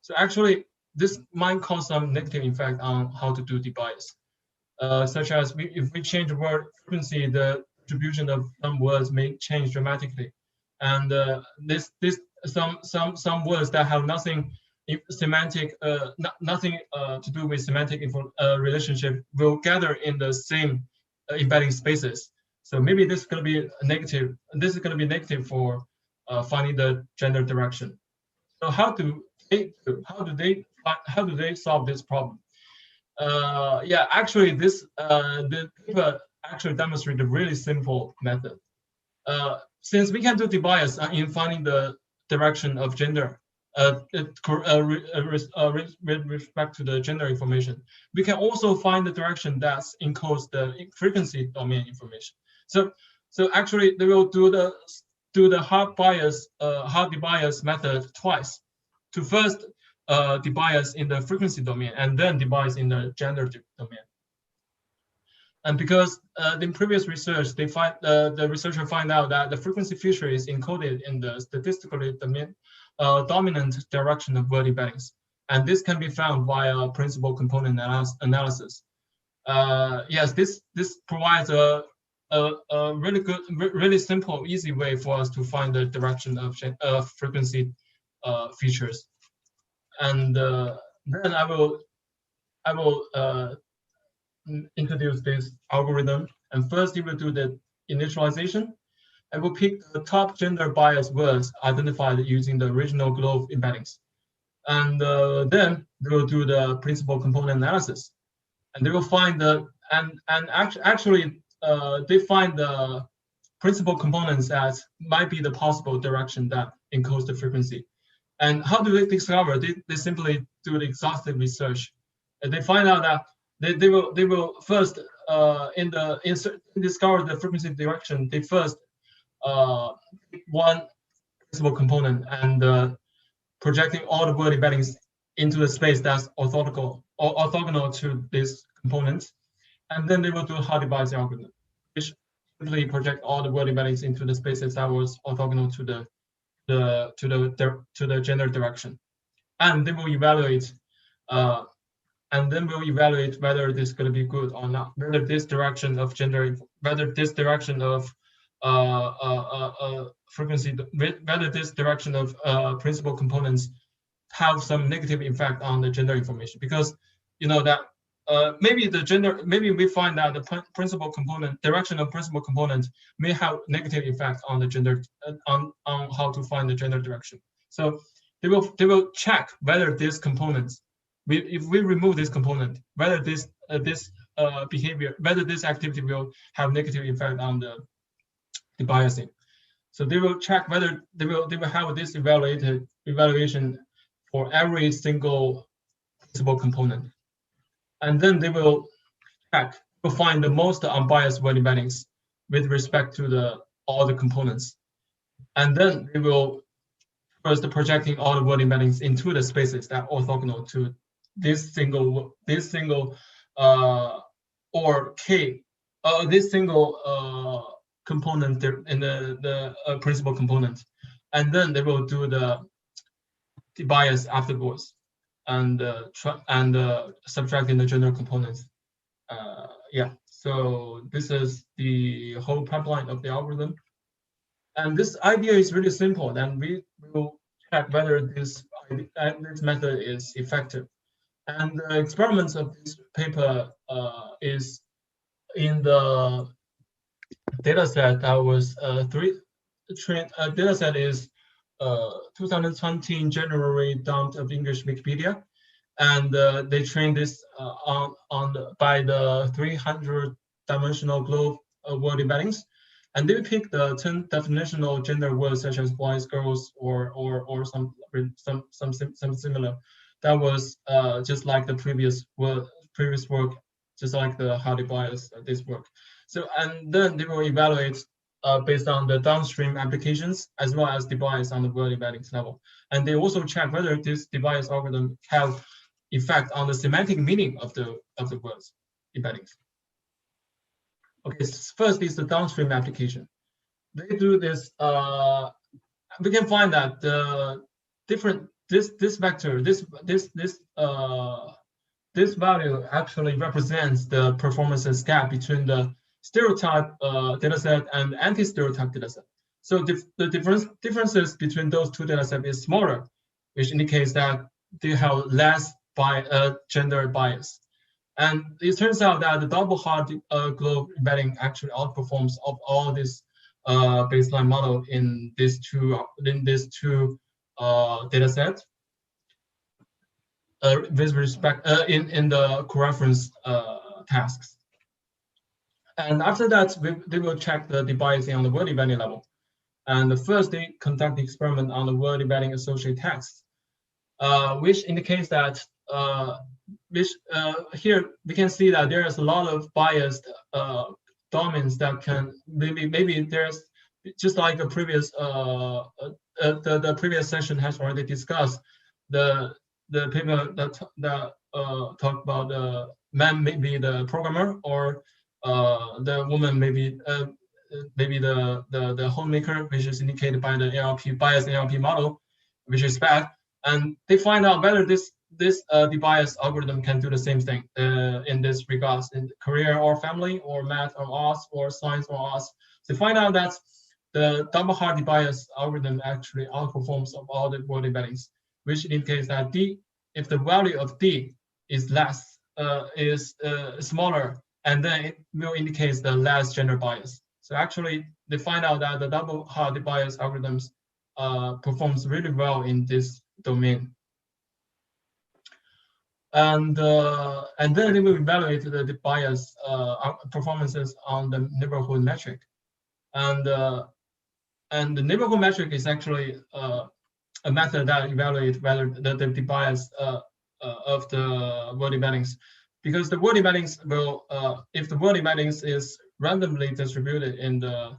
So actually, this might cause some negative effect on how to do debias, such as if we change the word frequency, the distribution of some words may change dramatically, and some words that have nothing semantic, nothing to do with semantic relationship will gather in the same embedding spaces. So maybe this is going to be negative. This is going to be negative for finding the gender direction. So how do they solve this problem? Yeah, actually, the paper actually demonstrated a really simple method. Since we can do debias in finding the direction of gender with respect to the gender information, we can also find the direction that encodes the frequency domain information. So actually, they will do the hard debias method twice. To first debias in the frequency domain and then debias in the gender domain. And because in previous research, they find the researcher find out that the frequency feature is encoded in the statistically dominant direction of word embeddings, and this can be found via principal component analysis. Yes, this provides a really good, really simple, easy way for us to find the direction of frequency features. And then I will introduce this algorithm. And first, it will do the initialization, and will pick the top gender bias words identified using the original globe embeddings. And then they will do the principal component analysis, and they will find actually they find the principal components that might be the possible direction that encodes the frequency. And how do they discover? They simply do the exhaustive research, and they find out that they will first discover the frequency direction. They first one principal component and projecting all the word embeddings into the space that's orthogonal to this component, and then they will do a hard debias algorithm, which simply project all the word embeddings into the spaces that was orthogonal to the gender direction, and they will evaluate whether this is going to be good or not, whether this direction of gender, whether this direction of frequency, whether this direction of principal components have some negative effect on the gender information, because you know that maybe we find that the principal component direction of principal component may have negative effect on the gender on how to find the gender direction. So they will check whether this component, if we remove this component, whether this behavior, whether this activity will have negative effect on the debiasing. So they will check whether they will have this evaluation for every single principal component, and then they will check to find the most unbiased word embeddings with respect to all the components, and then they will first projecting all the word embeddings into the spaces that are orthogonal to this single or k this single component in the principal component, and then they will do the debias afterwards and subtracting the gender components. Yeah, so this is the whole pipeline of the algorithm, and this idea is really simple. Then we will check whether this method is effective. And the experiments of this paper is in the dataset that was dataset is 2020 in January dumped of English Wikipedia, and they trained this by the 300 dimensional globe word embeddings, And they pick the 10 definitional gender words such as boys, girls, or some similar. That was just like the previous work, just like the how they bias this work. So and then they will evaluate based on the downstream applications as well as the bias on the word embeddings level. And they also check whether this debias algorithm have effect on the semantic meaning of the words embeddings. Okay, first is the downstream application. They do this. We can find that the different this vector this value actually represents the performances gap between the stereotype dataset and anti-stereotype dataset. So the differences between those two datasets is smaller, which indicates that they have less gender bias. And it turns out that the double hard globe embedding actually outperforms of all this baseline model in these two data sets with respect in the coreference tasks. And after that, they will check the debiasing on the word embedding level. And first, they conduct the experiment on the word embedding associated text, which indicates that here we can see that there is a lot of biased domains that can maybe there's just like the previous the previous session has already discussed the paper that talked about the man maybe the programmer or the woman maybe the homemaker, which is indicated by the NLP bias NLP model, which is bad, and they find out whether this debias algorithm can do the same thing in this regards in career or family or math or arts or science or arts. They find out that the double hard debias algorithm actually outperforms of all the word embeddings, which indicates that if the value of D is less smaller, and then it will indicate the less gender bias. So actually, they find out that the double hard debias algorithms performs really well in this domain. And then they will evaluate the bias performances on the neighborhood metric. And the neighborhood metric is actually a method that evaluates whether the bias of the word embeddings, because the word embeddings will, if the word embeddings is randomly distributed in the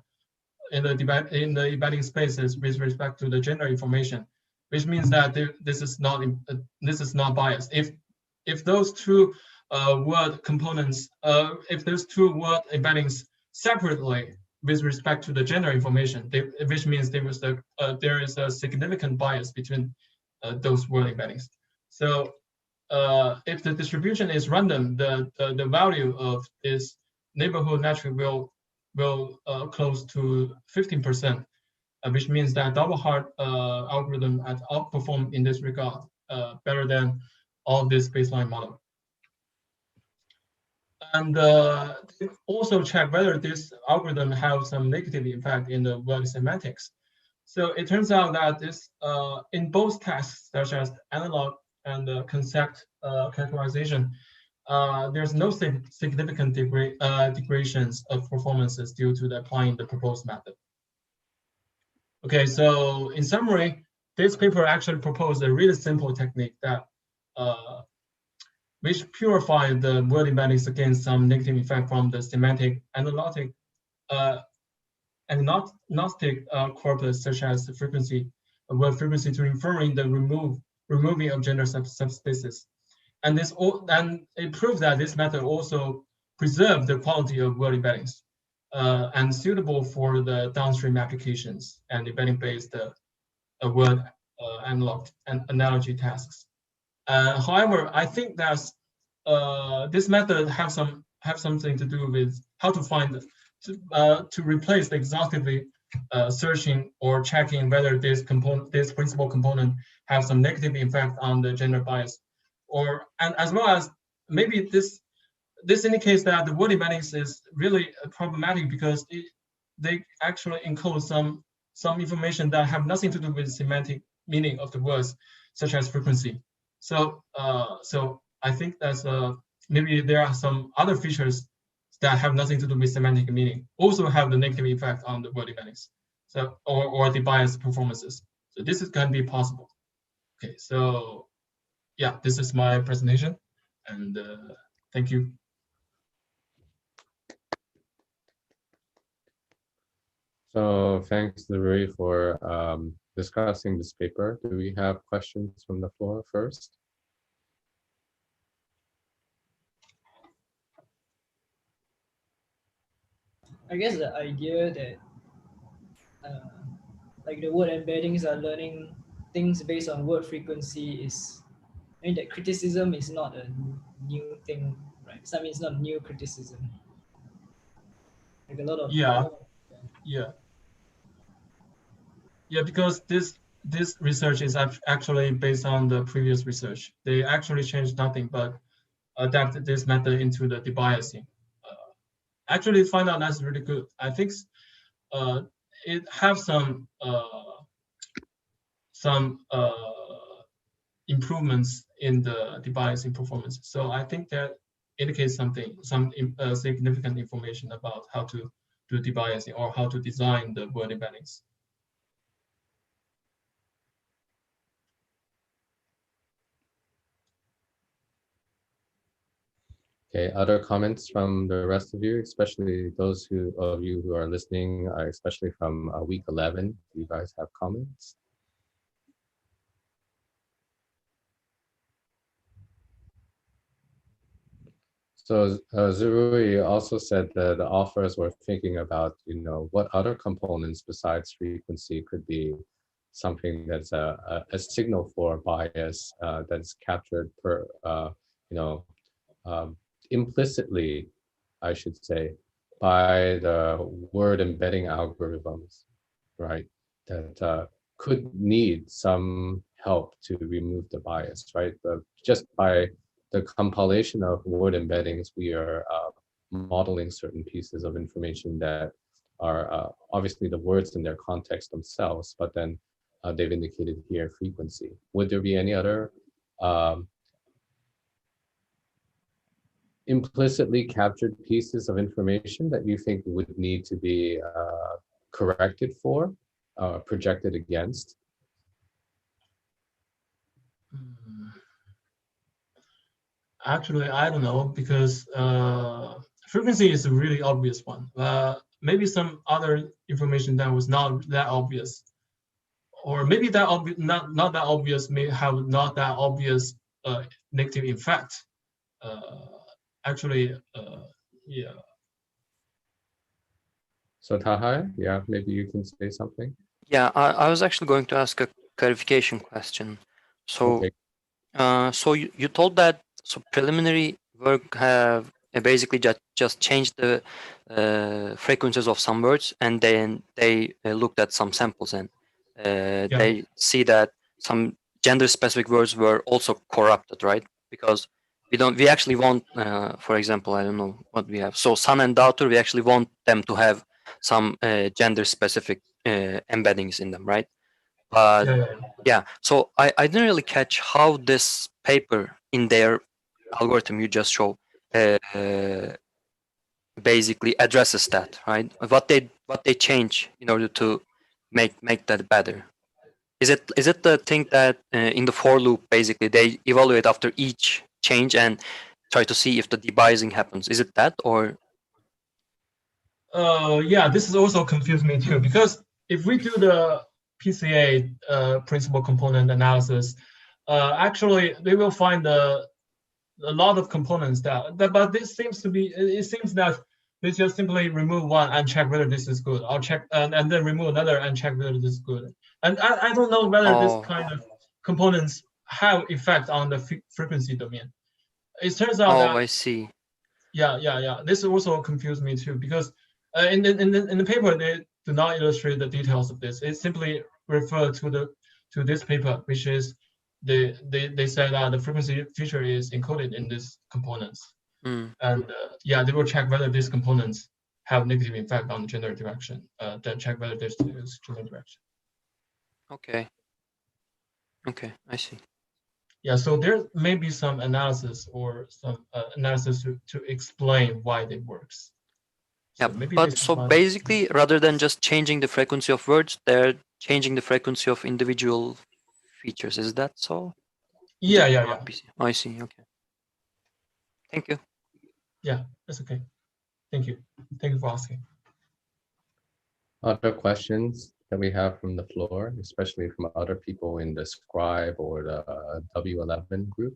embedding spaces with respect to the gender information, which means that this is not biased. If those two word components, if those two word embeddings separately with respect to the gender information, which means there is a significant bias between those word embeddings. So if the distribution is random, the value of this neighborhood metric will close to 15%, which means that double hard algorithm has outperformed in this regard better than all this baseline model. And also check whether this algorithm has some negative effect in the word semantics. So it turns out that this in both tasks, such as analog and concept characterization, there's no significant degradations of performances due to applying the proposed method. Okay, so in summary, this paper actually proposed a really simple technique that which purified the word embeddings against some negative effect from the semantic agnostic corpus, such as the frequency, word frequency, to inferring the removing of gender subspaces. And it proves that this method also preserves the quality of word embeddings and suitable for the downstream applications and embedding-based word analog and analogy tasks. However, I think that this method have something to do with how to find to replace the exhaustively searching or checking whether this principal component have some negative effect on the gender bias, and as well as maybe this indicates that the word embeddings is really problematic because they actually encode some information that have nothing to do with semantic meaning of the words, such as frequency. So I think that's maybe there are some other features that have nothing to do with semantic meaning also have the negative effect on the word embeddings, so or the bias performances. So this is going to be possible. Okay, so yeah, this is my presentation, and thank you. So thanks, Zirui, for discussing this paper. Do we have questions from the floor first? I guess the idea that like the word embeddings are learning things based on word frequency is, I mean, that criticism is not a new thing, right? So, I mean, it's not new criticism. Like a lot of Yeah, because this research is actually based on the previous research. They actually changed nothing but adapted this method into the debiasing. Actually, find out that's really good. I think it have some improvements in the debiasing performance. So I think that indicates some significant information about how to do debiasing or how to design the word embeddings. Okay, other comments from the rest of you, especially those of you who are listening, especially from week 11. Do you guys have comments? So Zirui also said that the authors were thinking about, what other components besides frequency could be something that's a signal for bias that's captured implicitly, I should say, by the word embedding algorithms, right? That could need some help to remove the bias, right? But just by the compilation of word embeddings, we are modeling certain pieces of information that are obviously the words in their context themselves, but then they've indicated here frequency. Would there be any other implicitly captured pieces of information that you think would need to be corrected for, projected against? Actually, I don't know, because frequency is a really obvious one. Maybe some other information that was not that obvious, or maybe that not that obvious may have not that obvious negative effect. Actually, yeah. So Tahai, yeah, maybe you can say something. Yeah, I was actually going to ask a clarification question. So, okay. So you told that preliminary work have basically just changed the frequencies of some words, and then they looked at some samples, and they see that some gender-specific words were also corrupted, right? Because we actually want, for example, I don't know what we have. So son and daughter, we actually want them to have some gender-specific embeddings in them, right? But yeah, so I didn't really catch how this paper in their algorithm you just showed basically addresses that, right? What they change in order to make that better. Is it the thing that in the for loop basically they evaluate after each change and try to see if the debiasing happens? Is it that, or? Yeah, this is also confused me too, because if we do the PCA principal component analysis, actually they will find a lot of components but this seems to be, it seems that they just simply remove one and check whether this is good, or check and then remove another and check whether this is good. And I don't know whether this kind of components have effect on the frequency domain. It turns out that, I see. Yeah. This also confused me too, because in the paper they do not illustrate the details of this. It simply refer to this paper, which is they say that the frequency feature is encoded in these components, and yeah, they will check whether these components have negative effect on the gender direction. Then check whether there's gender direction. Okay, I see. Yeah, so there may be some analysis or some analysis to explain why it works. Yeah, So maybe but this is so one. basically, rather than just changing the frequency of words, they're changing the frequency of individual features. Is that so? Yeah, yeah, yeah. I see. Okay. Thank you. Yeah, that's okay. Thank you. Thank you for asking. Other questions that we have from the floor, especially from other people in the Scribe or the W11 group?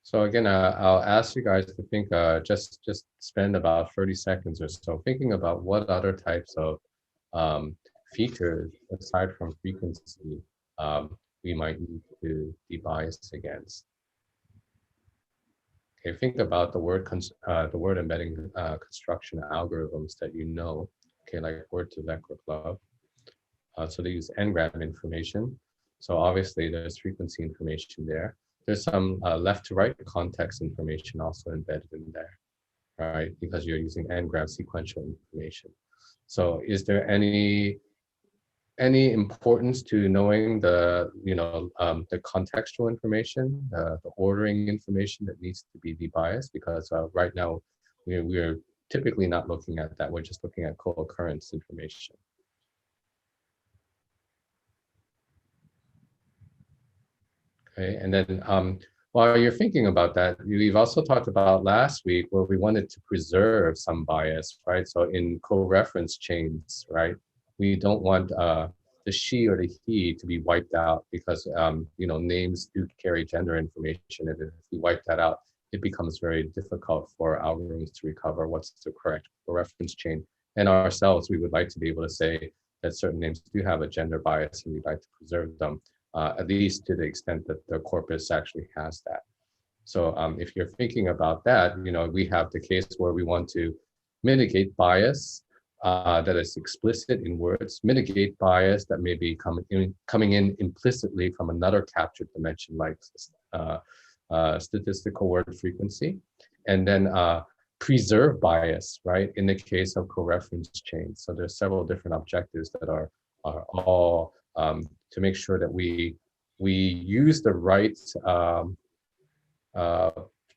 So again, I'll ask you guys to think, just spend about 30 seconds or so thinking about what other types of features, aside from frequency, we might need to debias against. Okay, think about the word embedding construction algorithms that you know. Okay, like word to vec or club. So they use n-gram information. So obviously there's frequency information there. There's some left to right context information also embedded in there, right? Because you're using n-gram sequential information. So is there any importance to knowing the, the contextual information, the ordering information that needs to be debiased? Because right now we're typically not looking at that. We're just looking at co-occurrence information. Okay, and then while you're thinking about that, we've also talked about last week where we wanted to preserve some bias, right? So in co-reference chains, right, we don't want the she or the he to be wiped out because names do carry gender information, and if we wipe that out, it becomes very difficult for algorithms to recover what's the correct reference chain. And ourselves, we would like to be able to say that certain names do have a gender bias, and we'd like to preserve them. At least to the extent that the corpus actually has that. So if you're thinking about that, we have the case where we want to mitigate bias that is explicit in words, mitigate bias that may be coming in implicitly from another captured dimension like statistical word frequency, and then preserve bias, right, in the case of co-reference chains. So there's several different objectives that are all to make sure that we use the right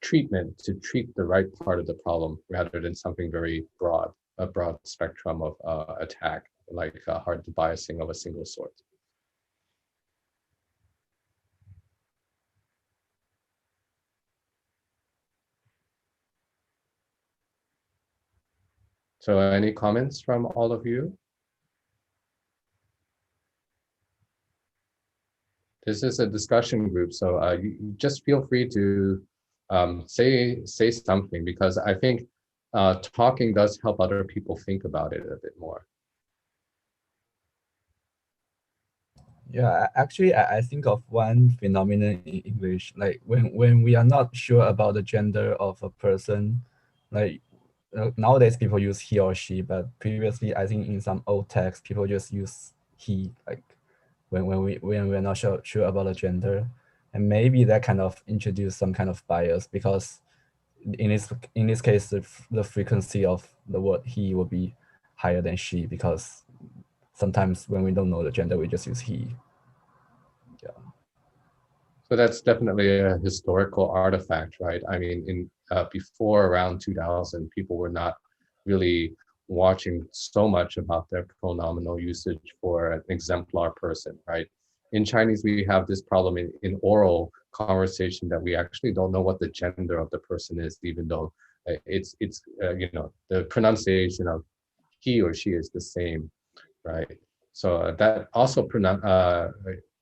treatment to treat the right part of the problem rather than something very broad, a broad spectrum of attack, like hard debiasing of a single sort. So any comments from all of you? This is a discussion group, so you just feel free to say something, because I think talking does help other people think about it a bit more. Yeah, actually, I think of one phenomenon in English, like when we are not sure about the gender of a person, like nowadays people use he or she, but previously I think in some old text people just use he, like when we're not sure about the gender, and maybe that kind of introduce some kind of bias, because in this case the frequency of the word he will be higher than she, because sometimes when we don't know the gender we just use he. So that's definitely a historical artifact, right? I mean, in before around 2000, people were not really watching so much about their pronominal usage for an exemplar person, right? In Chinese, we have this problem in oral conversation that we actually don't know what the gender of the person is, even though it's the pronunciation of he or she is the same, right? So that also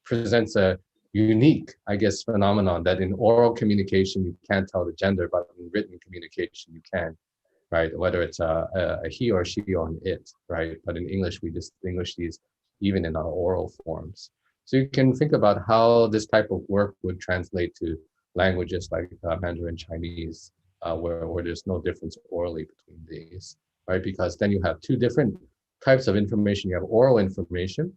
presents a unique, I guess, phenomenon that in oral communication you can't tell the gender, but in written communication you can, right? Whether it's a he or she or an it, right? But in English we distinguish these even in our oral forms. So you can think about how this type of work would translate to languages like Mandarin Chinese, where there's no difference orally between these, right? Because then you have two different types of information. You have oral information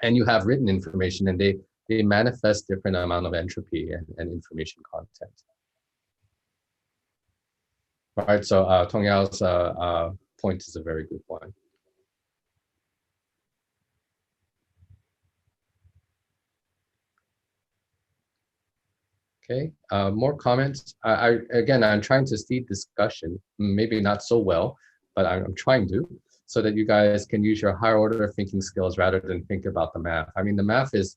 and you have written information, and they manifest different amount of entropy and information content. right? So Tong Yao's point is a very good one. Okay, more comments. Again, I'm trying to seed discussion, maybe not so well, but I'm trying to, so that you guys can use your higher order thinking skills rather than think about the math. I mean, the math is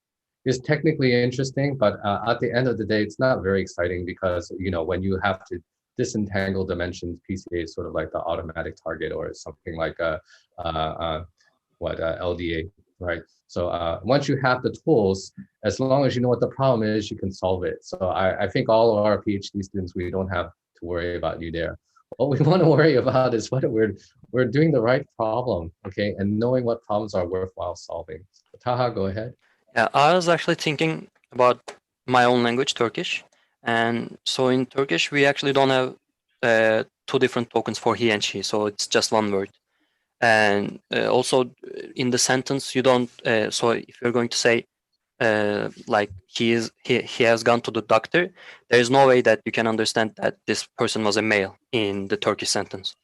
technically interesting, but at the end of the day, it's not very exciting because, you know, when you have to disentangle dimensions, PCA is sort of like the automatic target or something like LDA, right? So once you have the tools, as long as you know what the problem is, you can solve it. So I think all of our PhD students, we don't have to worry about you there. What we want to worry about is whether we're doing the right problem, okay, and knowing what problems are worthwhile solving. Taha, go ahead. Yeah, I was actually thinking about my own language, Turkish. And so in Turkish, we actually don't have two different tokens for he and she. So it's just one word. And also in the sentence, you don't, so if you're going to say, like he has gone to the doctor, there is no way that you can understand that this person was a male in the Turkish sentence.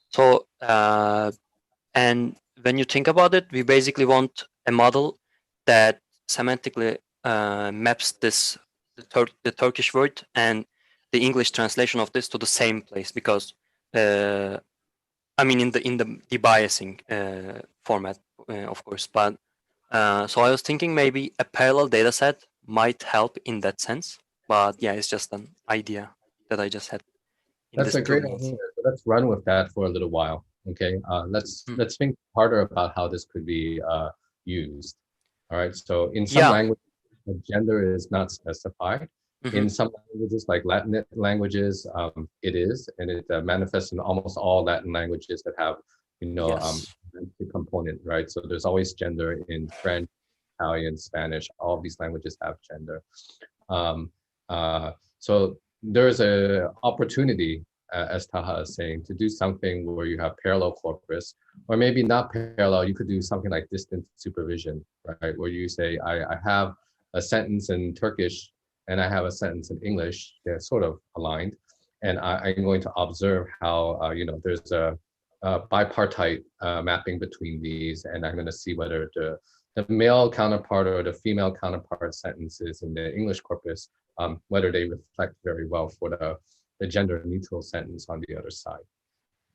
So, and when you think about it, we basically want a model that semantically maps this the Turkish word and the English translation of this to the same place, because I mean in the debiasing format, of course. But so I was thinking maybe a parallel data set might help in that sense. But yeah, it's just an idea that I just had. That's a great idea. So let's run with that for a little while. Okay, let's think harder about how this could be used. All right. So in some languages, gender is not specified. In some languages, like Latin languages, it is, and it manifests in almost all Latin languages that have, you know, the component, right? So there's always gender in French, Italian, Spanish. All of these languages have gender. So there's a opportunity, as Taha is saying, to do something where you have parallel corpus, or maybe not parallel. You could do something like distant supervision, right? Where you say, I have a sentence in Turkish and I have a sentence in English. They're sort of aligned, and I'm going to observe how you know, there's a bipartite mapping between these, and I'm going to see whether the male counterpart or the female counterpart sentences in the English corpus, whether they reflect very well for the gender neutral sentence on the other side.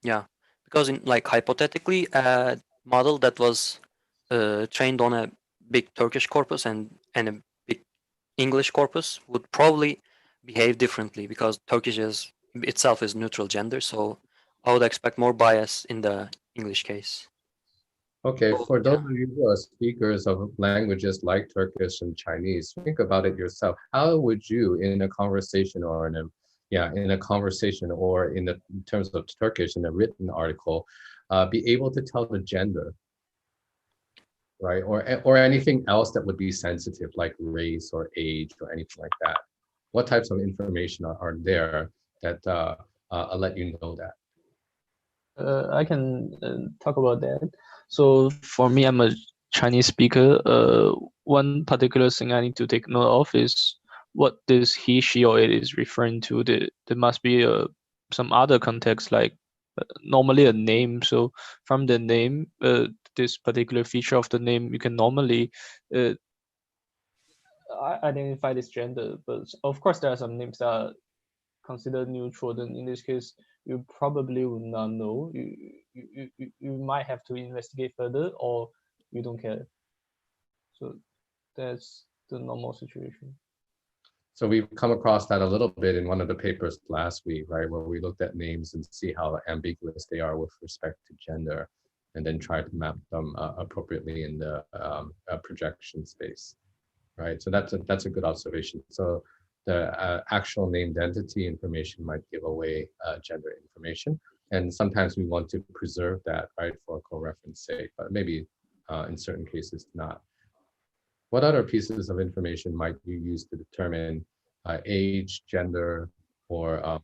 Yeah, because in like hypothetically, a model that was trained on a big Turkish corpus and a big English corpus would probably behave differently, because Turkish is itself is neutral gender. So I would expect more bias in the English case. Okay, for those of you who are speakers of languages like Turkish and Chinese, think about it yourself. How would you, in a conversation or in terms of Turkish in a written article, be able to tell the gender, right? Or anything else that would be sensitive, like race or age or anything like that? What types of information are there that let you know that? I can talk about that. So for me, I'm a Chinese speaker. One particular thing I need to take note of is what this he, she, or it is referring to. There must be some other context, like normally a name. So from the name, this particular feature of the name, you can normally identify this gender. But of course, there are some names that are considered neutral. Then in this case, you probably would not know. You might have to investigate further, or you don't care. So that's the normal situation. So we've come across that a little bit in one of the papers last week, right, where we looked at names and see how ambiguous they are with respect to gender, and then try to map them appropriately in the projection space, right? So that's a good observation. So the actual named entity information might give away gender information, and sometimes we want to preserve that, right, for co-reference sake, but maybe in certain cases not. What other pieces of information might you use to determine age, gender, or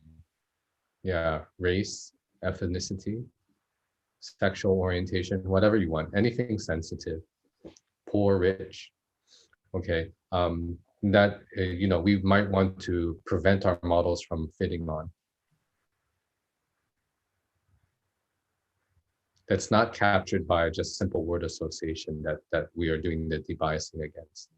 race, ethnicity, sexual orientation, whatever you want, anything sensitive, poor, rich, okay, that you know, we might want to prevent our models from fitting on. that's not captured by just simple word association that we are doing the debiasing against.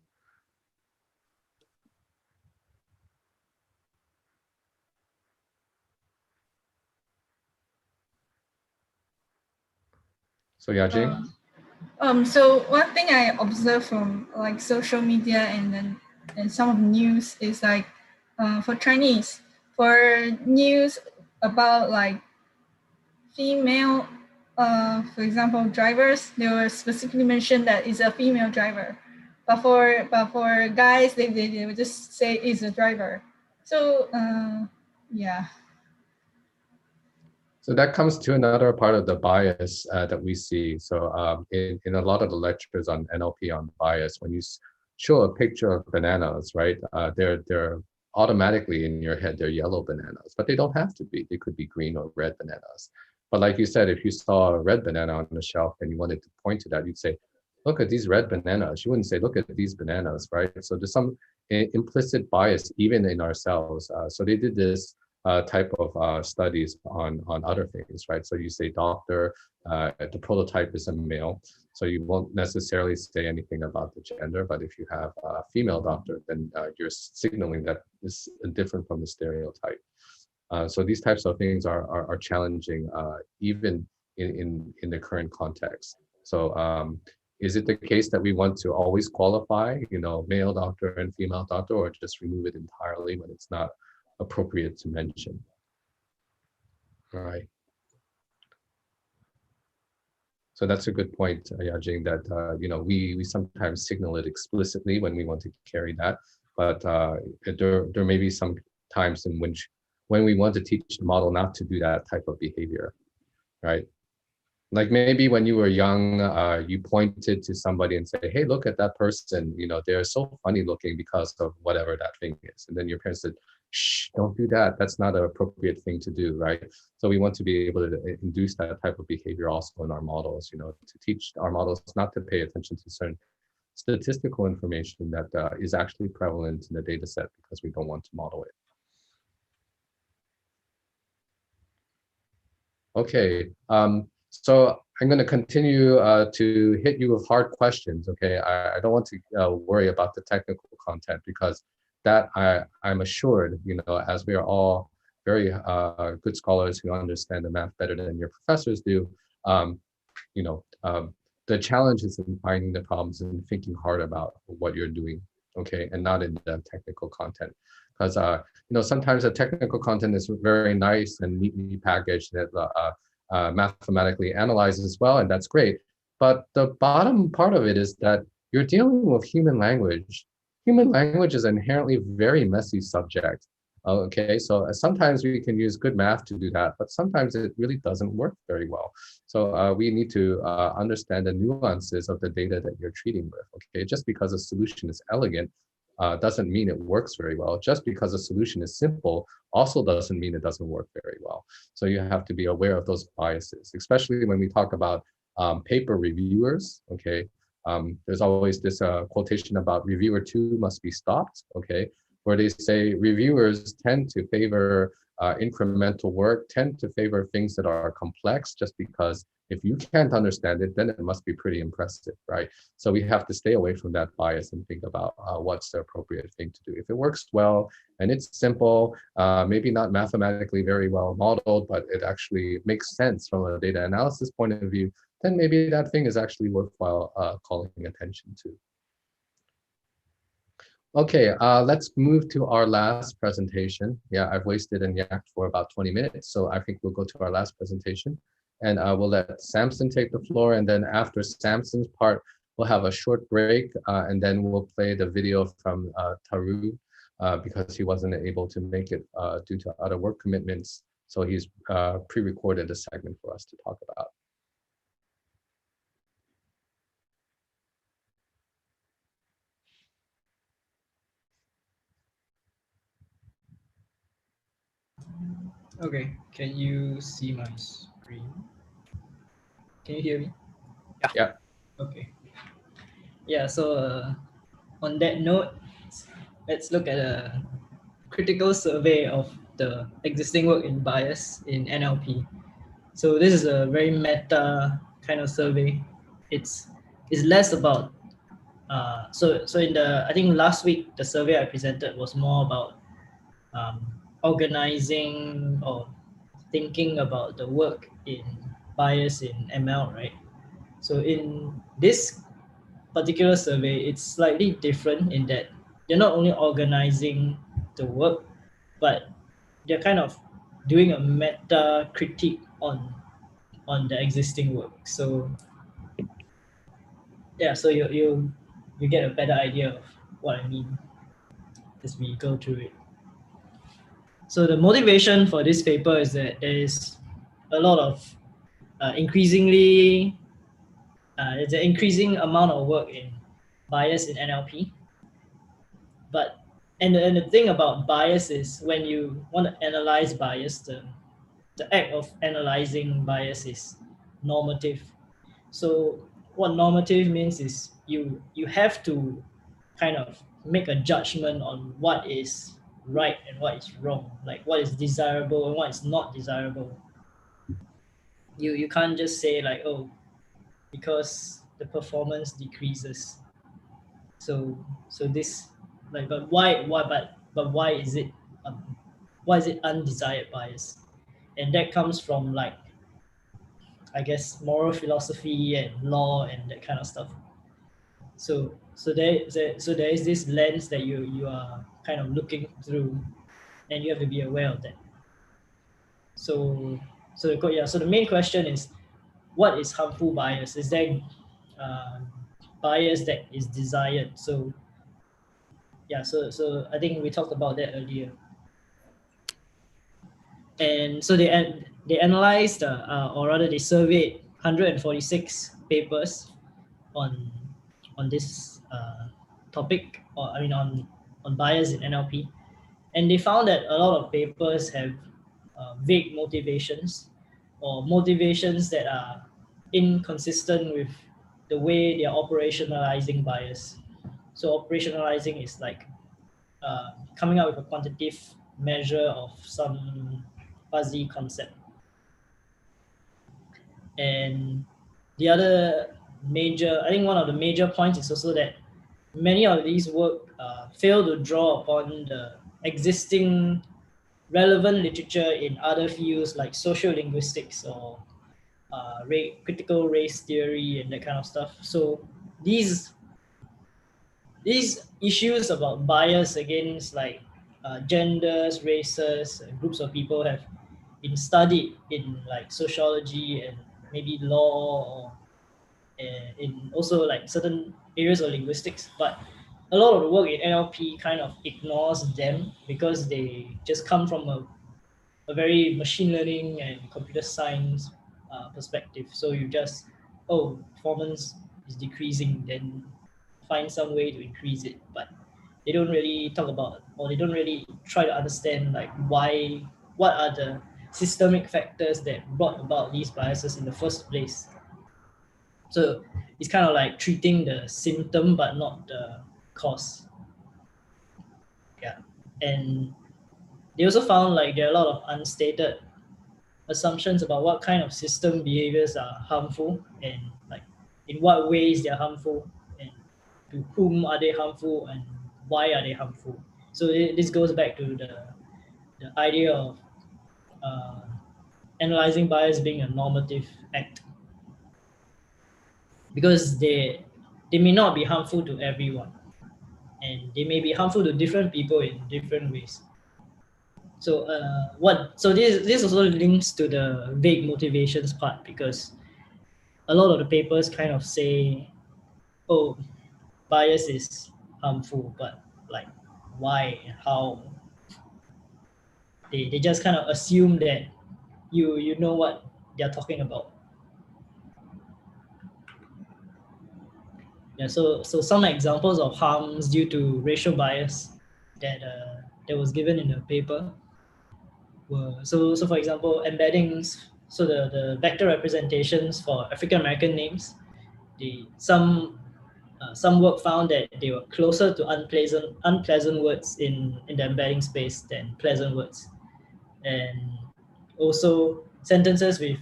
So yeah, Jane? So one thing I observed from like social media and some of the news is like for Chinese, for news about like female, for example, drivers, they were specifically mentioned that it's a female driver. But for guys, they would just say it's a driver. So yeah. So that comes to another part of the bias that we see. So in a lot of the lectures on NLP on bias, when you show a picture of bananas, right, they're automatically in your head, they're yellow bananas, but they don't have to be. They could be green or red bananas. But like you said, if you saw a red banana on the shelf and you wanted to point to that, you'd say, look at these red bananas. You wouldn't say, look at these bananas, right? So there's some implicit bias even in ourselves. So they did this type of studies on other things, right? So you say doctor, the prototype is a male, so you won't necessarily say anything about the gender, but if you have a female doctor, then you're signaling that this is different from the stereotype. So these types of things are challenging even in the current context. So is it the case that we want to always qualify, male doctor and female doctor, or just remove it entirely when it's not appropriate to mention? All right. So that's a good point, Yajing, that we sometimes signal it explicitly when we want to carry that, but there may be some times in which when we want to teach the model not to do that type of behavior, right? Like maybe when you were young, you pointed to somebody and say, hey, look at that person, they're so funny looking because of whatever that thing is. And then your parents said, shh, don't do that. That's not an appropriate thing to do, right? So we want to be able to induce that type of behavior also in our models, to teach our models not to pay attention to certain statistical information that is actually prevalent in the data set because we don't want to model it. Okay, so I'm going to continue to hit you with hard questions, okay? I don't want to worry about the technical content because that I'm assured, as we are all very good scholars who understand the math better than your professors do, the challenge is in finding the problems and thinking hard about what you're doing, okay? And not in the technical content. Because, sometimes the technical content is very nice and neatly packaged that mathematically analyzed as well, and that's great. But the bottom part of it is that you're dealing with human language. Human language is an inherently very messy subject. Okay, so sometimes we can use good math to do that, but sometimes it really doesn't work very well. So we need to understand the nuances of the data that you're treating with. Okay, just because a solution is elegant doesn't mean it works very well. Just because a solution is simple also doesn't mean it doesn't work very well. So you have to be aware of those biases, especially when we talk about paper reviewers, okay? There's always this quotation about reviewer 2 must be stopped, okay? Where they say reviewers tend to favor incremental work, tend to favor things that are complex just because if you can't understand it, then it must be pretty impressive, right? So we have to stay away from that bias and think about what's the appropriate thing to do. If it works well and it's simple, maybe not mathematically very well modeled, but it actually makes sense from a data analysis point of view, then maybe that thing is actually worthwhile calling attention to. Okay, let's move to our last presentation. Yeah, I've wasted and yacked for about 20 minutes, so I think we'll go to our last presentation. And we'll let Samson take the floor, and then after Samson's part, we'll have a short break, and then we'll play the video from Taru, because he wasn't able to make it due to other work commitments. So he's pre-recorded a segment for us to talk about. Okay, can you see my screen? Can you hear me? Yeah. Okay. Yeah, so on that note, let's look at a critical survey of the existing work in bias in NLP. So this is a very meta kind of survey. It's less about so in the, I think last week the survey I presented was more about organizing or thinking about the work in bias in ML, right? So in this particular survey, it's slightly different in that they're not only organizing the work, but they're kind of doing a meta critique on the existing work. So yeah, so you get a better idea of what I mean as we go through it. So the motivation for this paper is that there is a lot of there's an increasing amount of work in bias in NLP. But and the thing about bias is when you want to analyze bias, the act of analyzing bias is normative. So what normative means is you have to kind of make a judgment on what is right and what is wrong, like what is desirable and what is not desirable. You can't just say like, oh, because the performance decreases, so this, like, but why but why is it undesired bias? And that comes from, like, I guess, moral philosophy and law and that kind of stuff. So there is this lens that you are kind of looking through, and you have to be aware of that. So the main question is, what is harmful bias? Is there bias that is desired? So yeah, so I think we talked about that earlier. And so they analyzed, or rather they surveyed 146 papers on this topic, or I mean on bias in NLP, and they found that a lot of papers have vague motivations, or motivations that are inconsistent with the way they are operationalizing bias. So operationalizing is like coming up with a quantitative measure of some fuzzy concept. And the other major, I think one of the major points is also that many of these work fail to draw upon the existing relevant literature in other fields like sociolinguistics or critical race theory and that kind of stuff. So these issues about bias against, like, genders, races, groups of people have been studied in, like, sociology and maybe law, or in also like certain areas of linguistics. But a lot of the work in NLP kind of ignores them because they just come from a very machine learning and computer science perspective. So you just, oh, performance is decreasing, then find some way to increase it. But they don't really talk about, or they don't really try to understand, like, what are the systemic factors that brought about these biases in the first place. So it's kind of like treating the symptom but not the cause. Yeah. And they also found, like, there are a lot of unstated assumptions about what kind of system behaviors are harmful, and, like, in what ways they're harmful, and to whom are they harmful, and why are they harmful. So this goes back to the idea of analyzing bias being a normative act, because they may not be harmful to everyone, and they may be harmful to different people in different ways. So this also links to the vague motivations part, because a lot of the papers kind of say, oh, bias is harmful, but, like, why and how? They just kind of assume that you know what they're talking about. Yeah, so some examples of harms due to racial bias that was given in the paper were, so for example, embeddings. So the vector representations for African American names, some work found that they were closer to unpleasant words in the embedding space than pleasant words. And also sentences with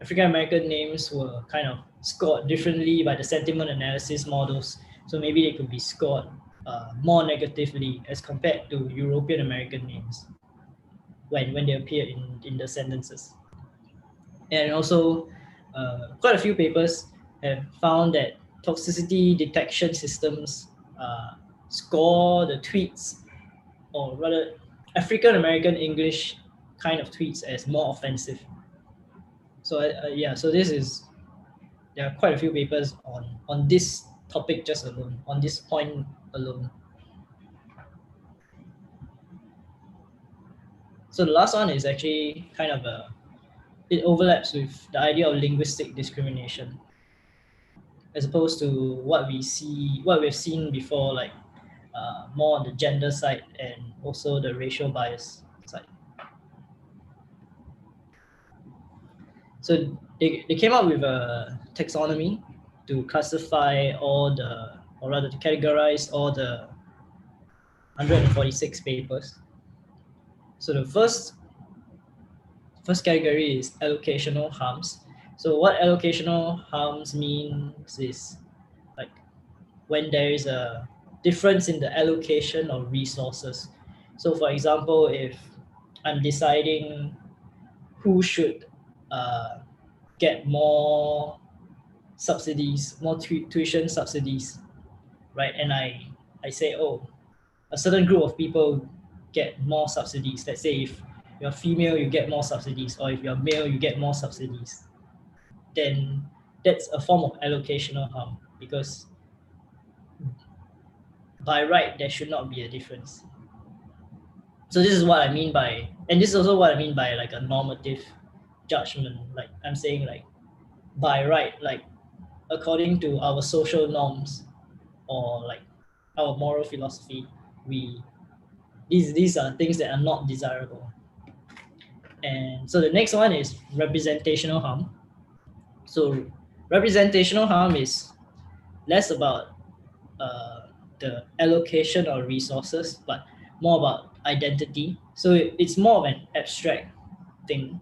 African American names were kind of scored differently by the sentiment analysis models. So maybe they could be scored more negatively as compared to European American names when they appear in the sentences. And also, quite a few papers have found that toxicity detection systems score the tweets, or rather African American English kind of tweets, as more offensive. So yeah, so there are quite a few papers on this topic just alone, on this point alone. So the last one is actually kind of it overlaps with the idea of linguistic discrimination, as opposed to what we've seen before, like more on the gender side and also the racial bias side. So they came up with a taxonomy to classify all the, or rather to categorize all the 146 papers. So the first category is allocational harms. So what allocational harms means is like when there is a difference in the allocation of resources. So for example, if I'm deciding who should get more subsidies, more tuition subsidies, right? And I say, oh, a certain group of people get more subsidies. Let's say if you're female, you get more subsidies, or if you're male, you get more subsidies. Then that's a form of allocational harm, because by right, there should not be a difference. So this is what I mean by, and this is also what I mean by like a normative judgment. Like I'm saying, like by right, like according to our social norms or like our moral philosophy, these are things that are not desirable. And so the next one is representational harm. So representational harm is less about the allocation of resources, but more about identity. So it's more of an abstract thing.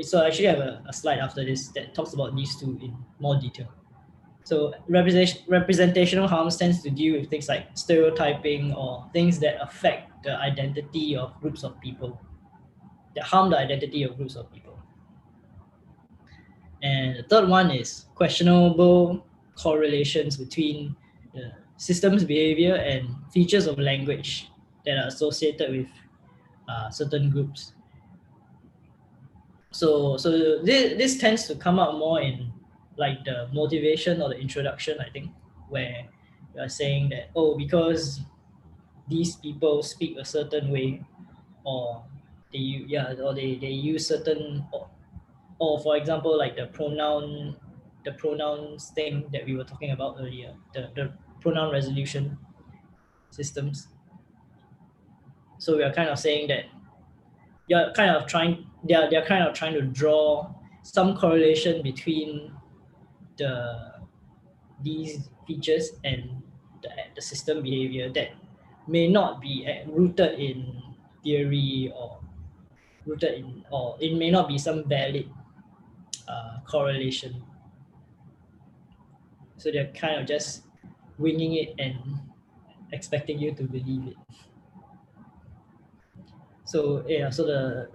So I actually have a slide after this that talks about these two in more detail. So representational harm tends to deal with things like stereotyping or things that affect the identity of groups of people, that harm the identity of groups of people. And the third one is questionable correlations between the system's behavior and features of language that are associated with certain groups. So this tends to come out more in like the motivation or the introduction, I think, where you are saying that, oh, because these people speak a certain way, or they use certain, or for example, like the pronouns thing that we were talking about earlier, the pronoun resolution systems. So we are kind of saying that they're kind of trying to draw some correlation between these features and the system behavior that may not be rooted in theory, or it may not be some valid correlation. So they're kind of just winging it and expecting you to believe it. So yeah, so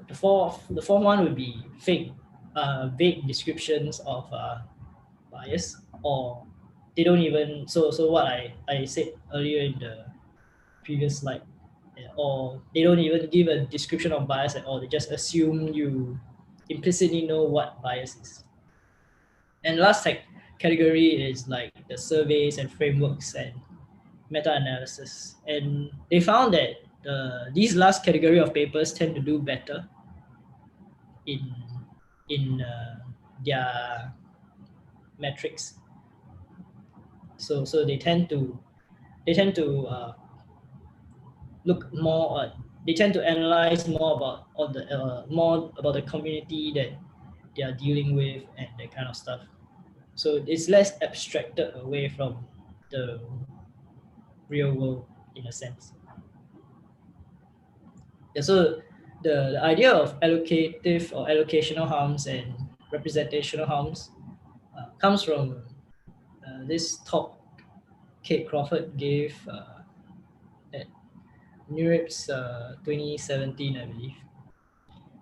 the fourth one would be vague descriptions of bias, or they don't even, so what I said earlier in the previous slide, or they don't even give a description of bias at all. They just assume you implicitly know what bias is. And last category is like the surveys and frameworks and meta-analysis. And they found that these last category of papers tend to do better in their metrics. So they tend to look more. They tend to analyze more about the community that they are dealing with and that kind of stuff. So it's less abstracted away from the real world in a sense. Yeah, so the idea of allocative or allocational harms and representational harms comes from this talk Kate Crawford gave at NeurIPS 2017, I believe.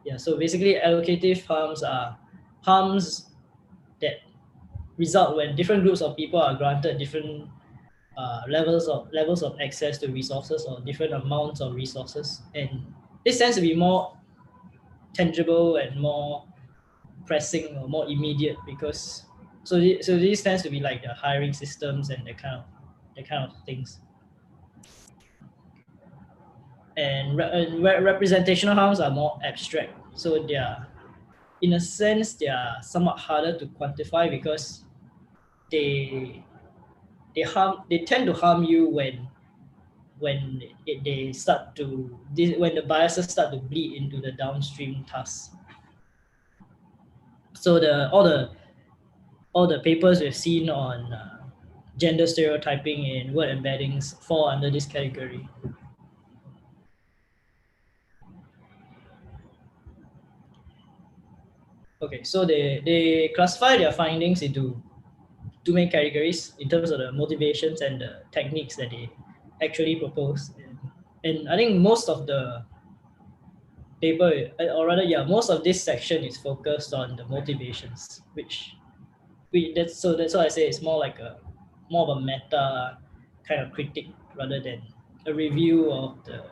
Yeah, so basically allocative harms are harms that result when different groups of people are granted different levels of access to resources or different amounts of resources, and this tends to be more tangible and more pressing or more immediate because so these tends to be like the hiring systems and the kind of things. And representational harms are more abstract, so they are, in a sense, they are somewhat harder to quantify because they tend to harm you when when the biases start to bleed into the downstream tasks. So all the papers we've seen on gender stereotyping in word embeddings fall under this category. Okay, so they classify their findings into two main categories in terms of the motivations and the techniques that they actually propose. And I think most of the paper, or rather, yeah, most of this section is focused on the motivations, that's why I say it's more of a meta kind of critique rather than a review of the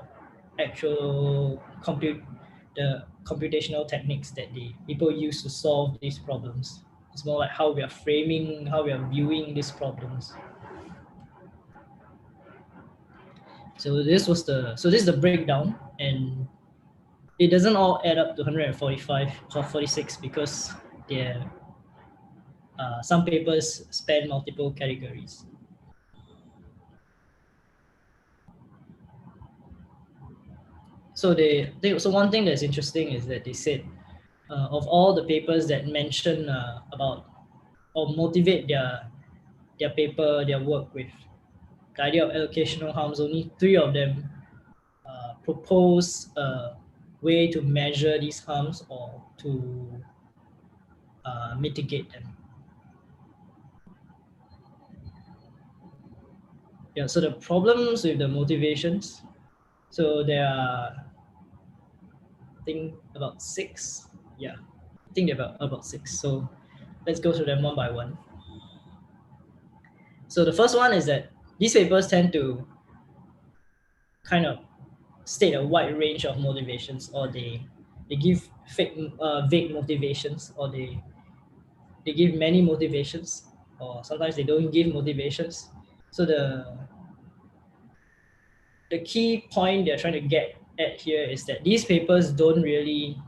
actual computational techniques that the people use to solve these problems. It's more like how we are framing, how we are viewing these problems. So this is the breakdown, and it doesn't all add up to 145 or 46 because some papers span multiple categories. So so one thing that's interesting is that they said of all the papers that mention about or motivate their work with the idea of allocational harms, only 3 of them propose a way to measure these harms or to mitigate them. Yeah, so the problems with the motivations, so there are, I think, about 6. Yeah, I think there are about 6. So let's go through them one by one. So the first one is that these papers tend to kind of state a wide range of motivations, or they give vague motivations, or they give many motivations, or sometimes they don't give motivations. So the key point they're trying to get at here is that these papers don't really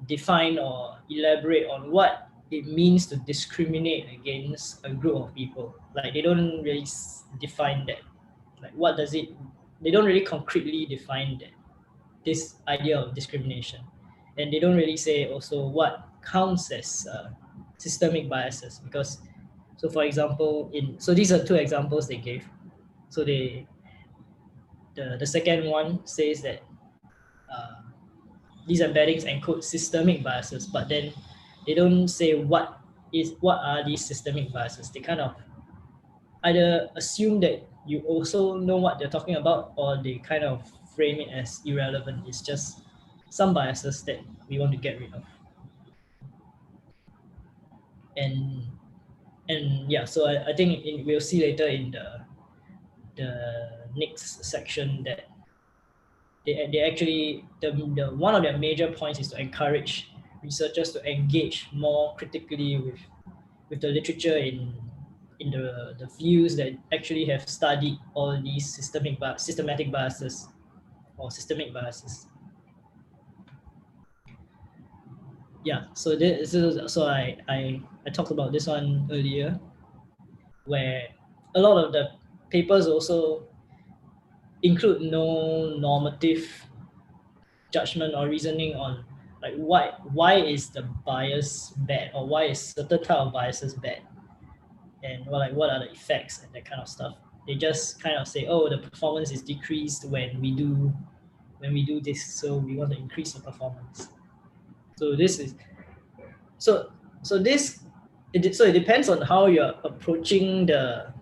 define or elaborate on what it means to discriminate against a group of people. Like they don't really define that. Like what does it? They don't really concretely define that, this idea of discrimination, and they don't really say also what counts as systemic biases. Because, so for example, so these are 2 examples they gave. So the second one says that these embeddings encode systemic biases, but then they don't say what are these systemic biases. They kind of either assume that you also know what they're talking about, or they kind of frame it as irrelevant. It's just some biases that we want to get rid of. And yeah, so I think we'll see later in the next section that they actually, the one of their major points is to encourage researchers to engage more critically with the literature in the views that actually have studied all these systematic biases or systemic biases. Yeah, so I talked about this one earlier, where a lot of the papers also include no normative judgment or reasoning on like why is the bias bad, or why is certain type of biases bad, and what are the effects and that kind of stuff. They just kind of say, oh, the performance is decreased when we do this, so we want to increase the performance. So So it depends on how you're approaching the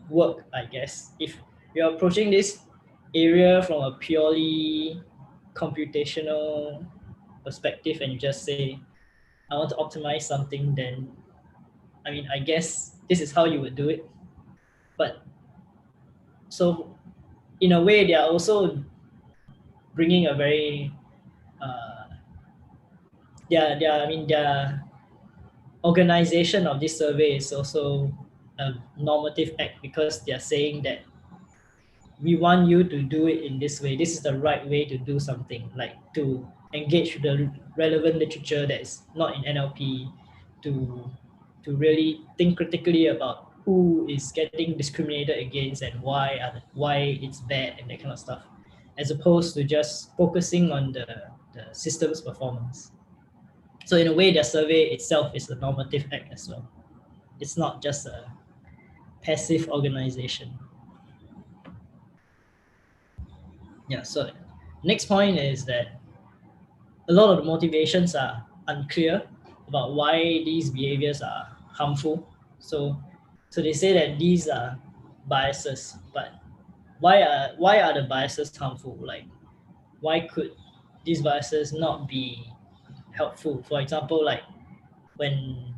work, I guess. If you're approaching this area from a purely computational perspective and you just say, I want to optimize something, then I mean, I guess this is how you would do it. But so in a way, they are also bringing a very their organization of this survey is also a normative act, because they are saying that we want you to do it in this way. This is the right way to do something, like to engage with the relevant literature that is not in NLP, to really think critically about who is getting discriminated against and why it's bad and that kind of stuff, as opposed to just focusing on the system's performance. So in a way, their survey itself is a normative act as well. It's not just a passive organization. Yeah, so next point is that a lot of the motivations are unclear about why these behaviors are harmful. So they say that these are biases, but why are the biases harmful? Like, why could these biases not be helpful? For example, like when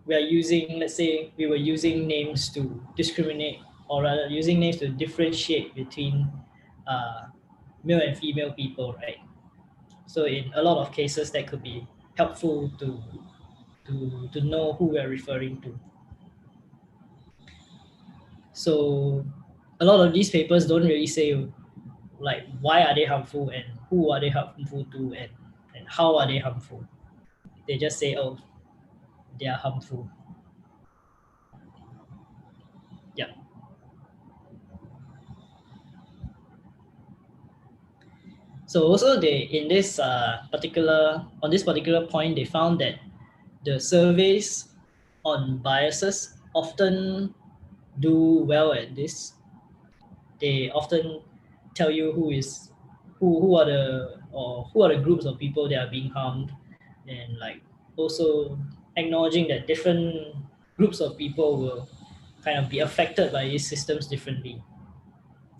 we are using, let's say we were using names to discriminate, or rather using names to differentiate between male and female people, right? So in a lot of cases, that could be helpful to know who we're referring to. So a lot of these papers don't really say like why are they harmful and who are they harmful to, and how are they harmful. They just say, oh, they are harmful. Yeah. So also in this on this particular point, they found that the surveys on biases often do well at this. They often tell you who are the groups of people that are being harmed, and like also acknowledging that different groups of people will kind of be affected by these systems differently.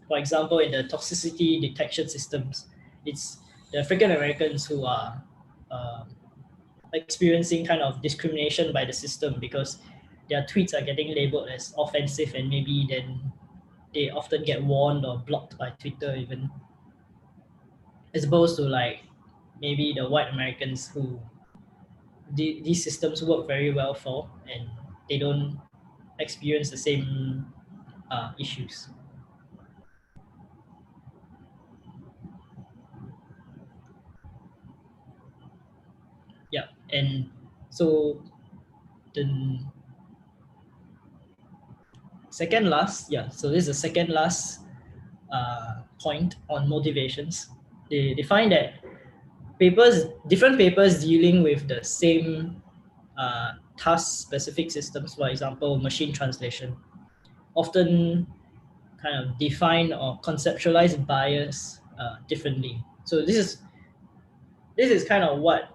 For example, in the toxicity detection systems, it's the African Americans who are experiencing kind of discrimination by the system, because their tweets are getting labeled as offensive, and maybe then they often get warned or blocked by Twitter even, as opposed to like maybe the white Americans who these systems work very well for, and they don't experience the same issues. Yeah, and so the second last, so this is the second last point on motivations. They find that different papers dealing with the same task-specific systems, for example, machine translation, often kind of define or conceptualize bias differently. So this is kind of what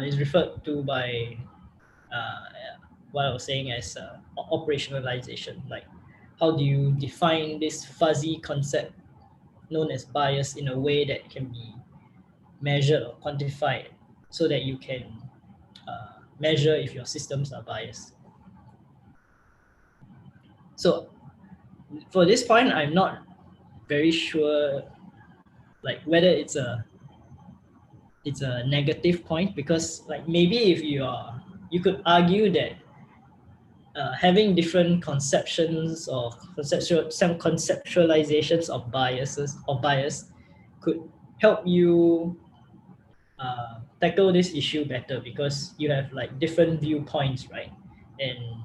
is referred to by what I was saying as operationalization. Like, how do you define this fuzzy concept known as bias in a way that can be measured or quantified, so that you can measure if your systems are biased. So for this point, I'm not very sure like whether it's a negative point, because like maybe if you could argue that having different conceptions or some conceptualizations of bias could help you tackle this issue better, because you have like different viewpoints, right? And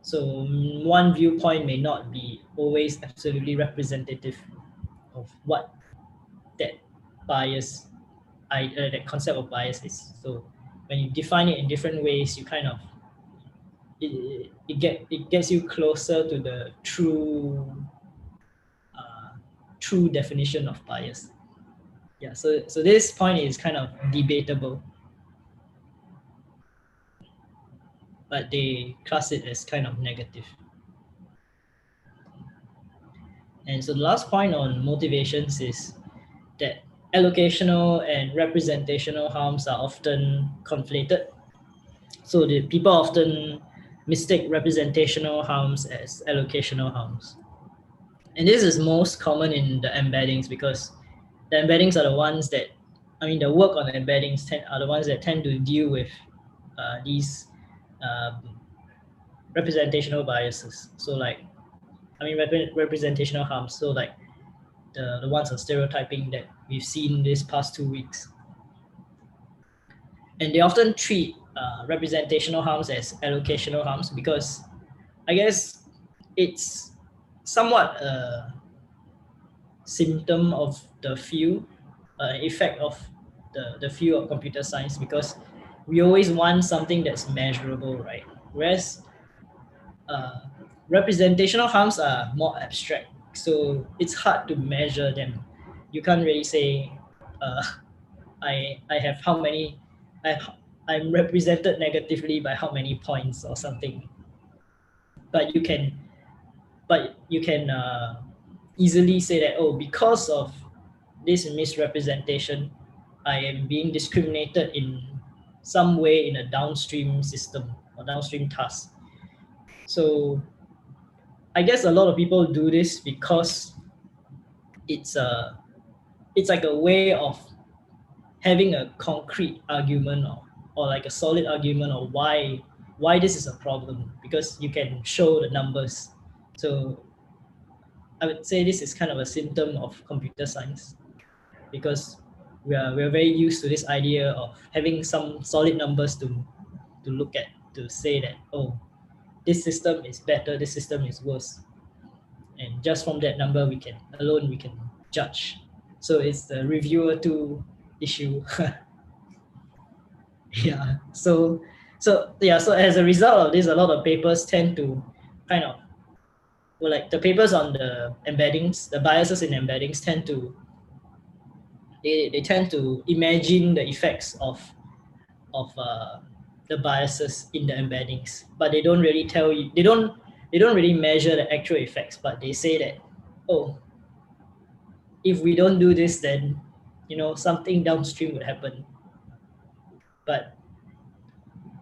so one viewpoint may not be always absolutely representative of what that bias, that concept of bias is. So when you define it in different ways, you kind of it gets you closer to the true definition of bias. Yeah. So this point is kind of debatable. but they class it as kind of negative. And so the last point on motivations is that allocational and representational harms are often conflated. So the people often mistake representational harms as allocational harms. And this is most common in the embeddings because the embeddings are the ones that, the work on the embeddings are the ones that tend to deal with these representational biases. So representational harms. So like the ones on stereotyping that we've seen this past 2 weeks. And they often treat representational harms as allocational harms because I guess it's somewhat a symptom of the field, effect of the field of computer science, because we always want something that's measurable, right? Whereas representational harms are more abstract, so it's hard to measure them. You can't really say, I have how many, I'm represented negatively by how many points or something. But you can easily say that, oh, because of this misrepresentation, I am being discriminated in some way in a downstream system or downstream task. So I guess a lot of people do this because it's like a way of having a concrete argument or like a solid argument of why this is a problem, because you can show the numbers. So I would say this is kind of a symptom of computer science, because we're very used to this idea of having some solid numbers to look at, to say that, oh, this system is better, this system is worse, and just from that number we can judge. So it's the reviewer two issue. Yeah. So as a result of this, a lot of papers tend to kind of, well, like the papers on the embeddings, the biases in embeddings tend to, they tend to imagine the effects of the biases in the embeddings, but they don't really tell you, they don't really measure the actual effects, but they say that, oh, if we don't do this, then something downstream would happen. But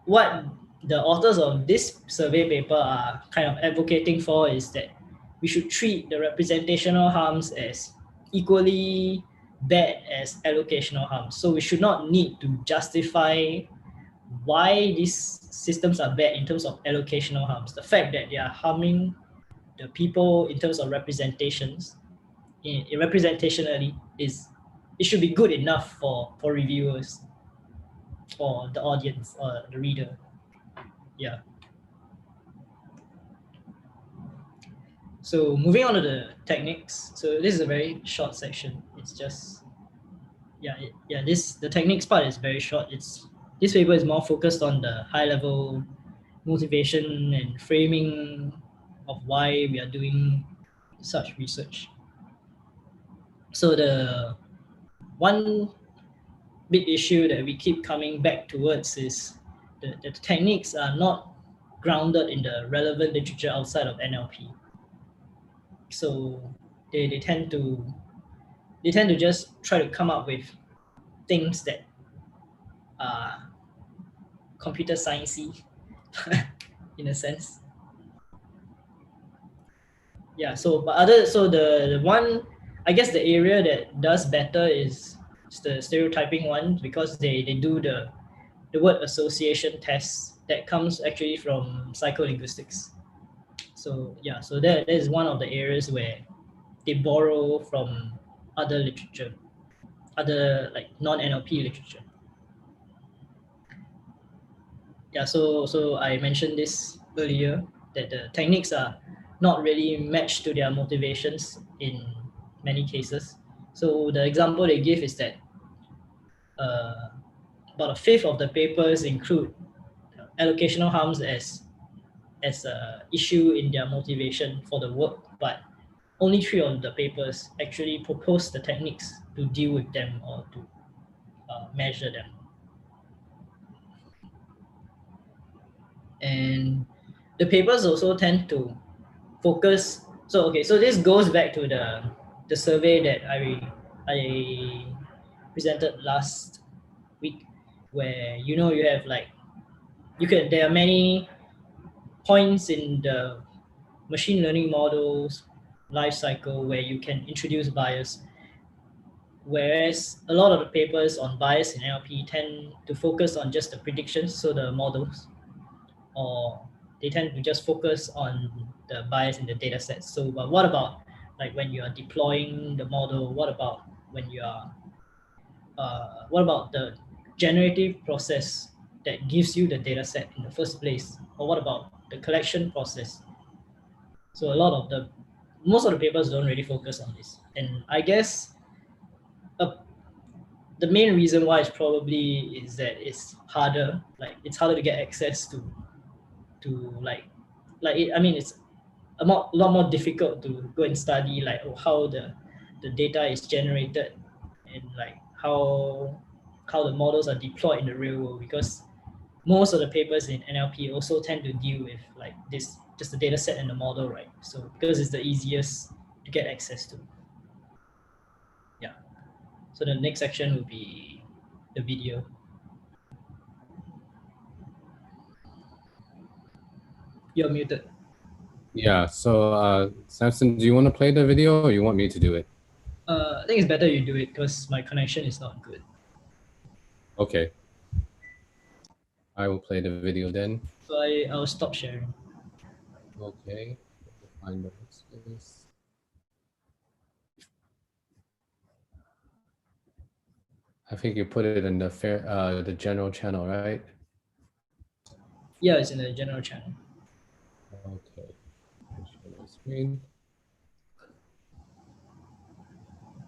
what the authors of this survey paper are kind of advocating for is that we should treat the representational harms as equally bad as allocational harms. So we should not need to justify why these systems are bad in terms of allocational harms. The fact that they are harming the people in terms of representations, representationally, it should be good enough for reviewers or the audience or the reader. Yeah. So moving on to the techniques. So this is a very short section. It's just, the techniques part is very short. This paper is more focused on the high level motivation and framing of why we are doing such research. So the one big issue that we keep coming back towards is the techniques are not grounded in the relevant literature outside of NLP. So they tend to just try to come up with things that are computer sciencey in a sense. Yeah, so the one, I guess the area that does better is the stereotyping one, because they do the word association test that comes actually from psycholinguistics. So yeah, so that is one of the areas where they borrow from other literature, other like non-NLP literature. Yeah, so I mentioned this earlier, that the techniques are not really matched to their motivations in many cases. So the example they give is that about a fifth of the papers include allocational harms as a issue in their motivation for the work, but only 3 of the papers actually propose the techniques to deal with them or to measure them. And the papers also tend to focus. So this goes back to the survey that I presented last week, where you have like there are many points in the machine learning models life cycle where you can introduce bias, whereas a lot of the papers on bias in NLP tend to focus on just the predictions, so the models, or they tend to just focus on the bias in the data sets. So but what about like when you are deploying the model? What about when you are what about the generative process that gives you the data set in the first place? Or what about the collection process? So most of the papers don't really focus on this. And I guess the main reason why is that it's harder, it's harder to get access to it's a lot more difficult to go and study how the data is generated, and like how the models are deployed in the real world, because most of the papers in NLP also tend to deal with like this, just the data set and the model, right? So because it's the easiest to get access to. Yeah. So the next section will be the video. You're muted. Yeah, so Samson, do you want to play the video or you want me to do it? I think it's better you do it because my connection is not good. Okay. I will play the video then. So I'll stop sharing. Okay. Find the workspace. I think you put it in the general channel, right? Yeah, it's in the general channel. Okay. Share my screen.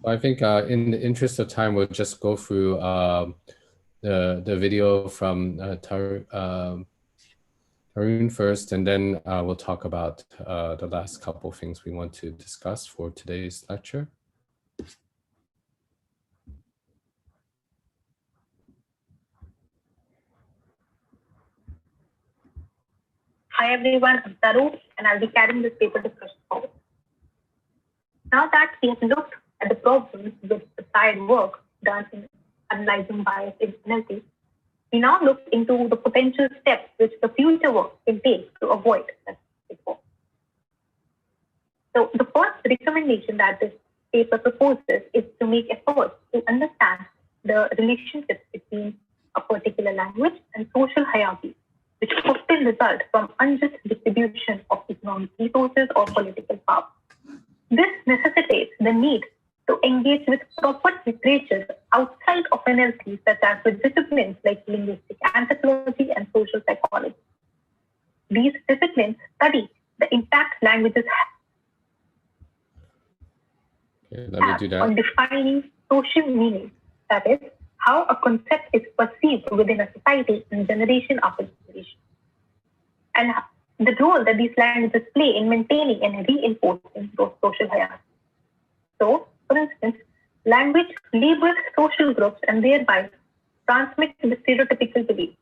I think in the interest of time, we'll just go through the video from Taru first, and then we'll talk about the last couple things we want to discuss for today's lecture. Hi everyone, I'm Taru, and I'll be carrying this paper discussion forward. Now that we have looked at the problems with the side work done in analyzing bias in NLP, we now look into the potential steps which the future work can take to avoid that before. So the first recommendation that this paper proposes is to make efforts to understand the relationships between a particular language and social hierarchy, which often result from unjust distribution of economic resources or political power. This necessitates the need to engage with proper literature outside of NLP, such as with disciplines like linguistic anthropology and social psychology. These disciplines study the impact languages have on defining social meaning, that is, how a concept is perceived within a society in generation after generation, and the role that these languages play in maintaining and reinforcing those social hierarchies. So, for instance, language labels social groups and thereby transmits the stereotypical beliefs.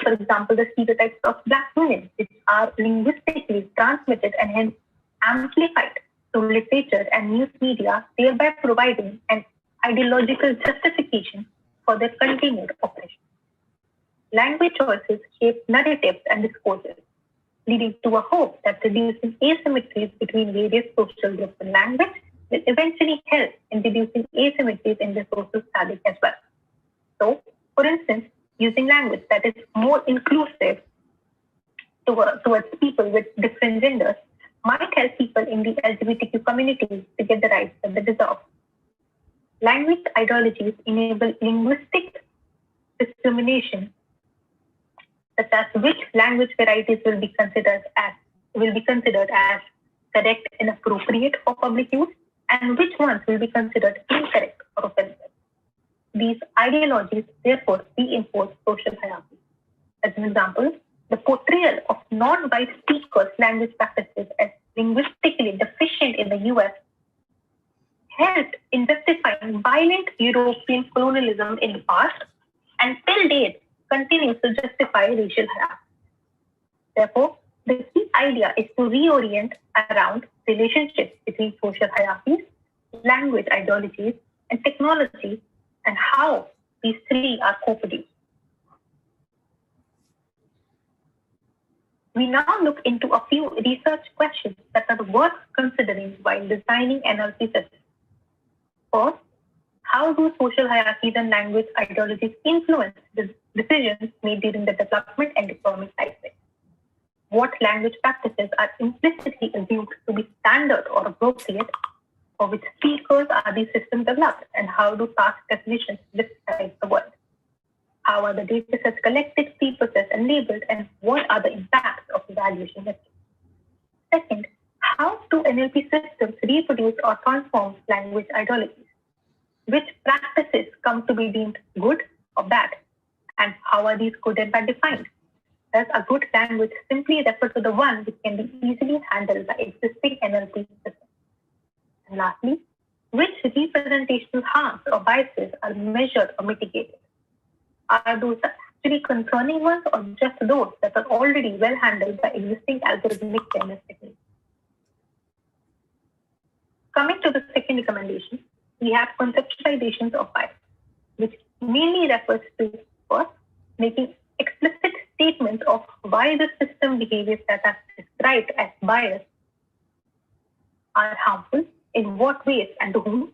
For example, the stereotypes of Black women, which are linguistically transmitted and hence amplified through literature and news media, thereby providing an ideological justification for their continued oppression. Language choices shape narratives and discourses, leading to a hope that reducing asymmetries between various social groups and language will eventually help in reducing asymmetries in the social fabric as well. So, for instance, using language that is more inclusive towards people with different genders might help people in the LGBTQ community to get the rights that they deserve. Language ideologies enable linguistic discrimination, such as which language varieties will be considered as correct and appropriate for public use, and which ones will be considered incorrect or offensive. These ideologies therefore reinforce social hierarchy. As an example, the portrayal of non-white speakers' language practices as linguistically deficient in the US helped in justifying violent European colonialism in the past, and till date continues to justify racial hierarchy. Therefore, the key idea is to reorient around relationships between social hierarchies, language ideologies, and technology, and how these three are co-produced. We now look into a few research questions that are worth considering while designing NLP systems. First, how do social hierarchies and language ideologies influence the decisions made during the development and deployment lifecycle? What language practices are implicitly assumed to be standard or appropriate? For which speakers are these systems developed, and how do task definitions describe the world? How are the data sets collected, pre-processed, and labeled, and what are the impacts of evaluation methods? Second, how do NLP systems reproduce or transform language ideologies? Which practices come to be deemed good or bad? And how are these good and bad defined? Does a good language simply refer to the one which can be easily handled by existing NLP systems? And lastly, which representational harms or biases are measured or mitigated? Are those actually concerning ones or just those that are already well handled by existing algorithmic fairness techniques? Coming to the second recommendation, we have conceptualizations of bias, which mainly refers to, first, making explicit statements of why the system behaviors that are described as bias are harmful, in what ways, and to whom.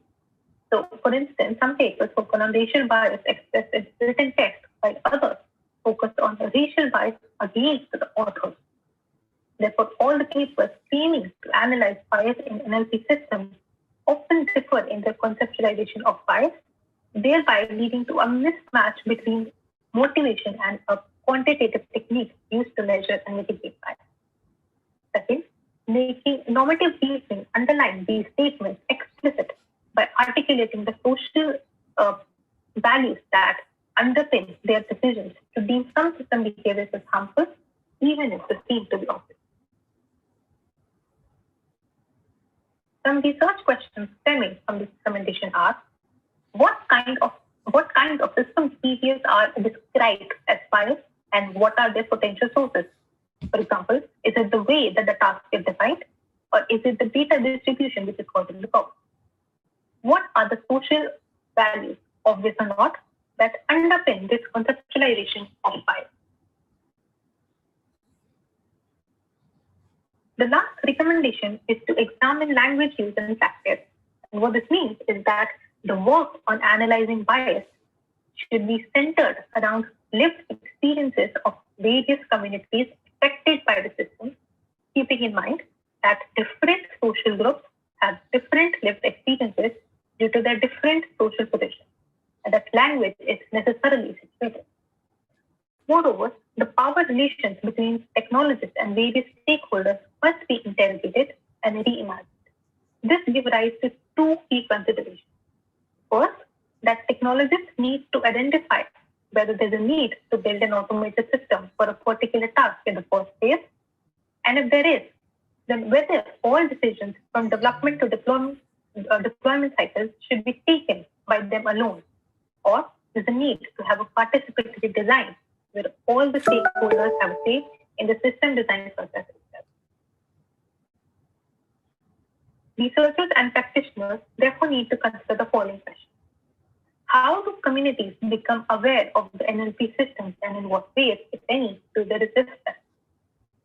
So, for instance, some papers focus on racial bias expressed in written text, while others focus on the racial bias against the authors. Therefore, all the papers claiming to analyze bias in NLP systems often differ in their conceptualization of bias, thereby leading to a mismatch between motivation and a quantitative technique used to measure and mitigate bias. Second, making normative reasoning underlying these statements explicit by articulating the social values that underpin their decisions to deem some system behaviors as harmful, even if they seem to be obvious. Some research questions stemming from this recommendation are: what kind of system behaviors are described as bias, and what are their potential sources? For example, is it the way that the task is defined, or is it the data distribution which is causing the problem? What are the social values, obvious or not, that underpin this conceptualization of bias? The last recommendation is to examine language use and practice. And what this means is that the work on analyzing bias should be centered around lived experiences of various communities affected by the system, keeping in mind that different social groups have different lived experiences due to their different social positions, and that language is necessarily situated. Moreover, the power relations between technologists and various stakeholders must be interrogated and reimagined. This gives rise to two key considerations. First, that technologists need to identify whether there's a need to build an automated system for a particular task in the first place, and if there is, then whether all decisions from development to deployment cycles should be taken by them alone, or there's a need to have a participatory design where all the stakeholders have a say in the system design process itself. Researchers and practitioners therefore need to consider the following questions. How do communities become aware of the NLP systems, and in what ways, if any, do they resist them?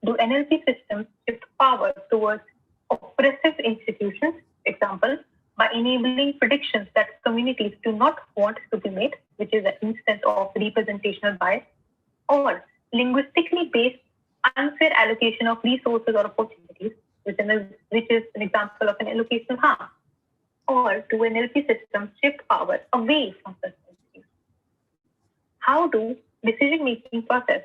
Do NLP systems shift power towards oppressive institutions, example, by enabling predictions that communities do not want to be made, which is an instance of representational bias, or linguistically based unfair allocation of resources or opportunities, which is an example of an allocational harm? Or do NLP systems shift power away from such entities? How do decision-making processes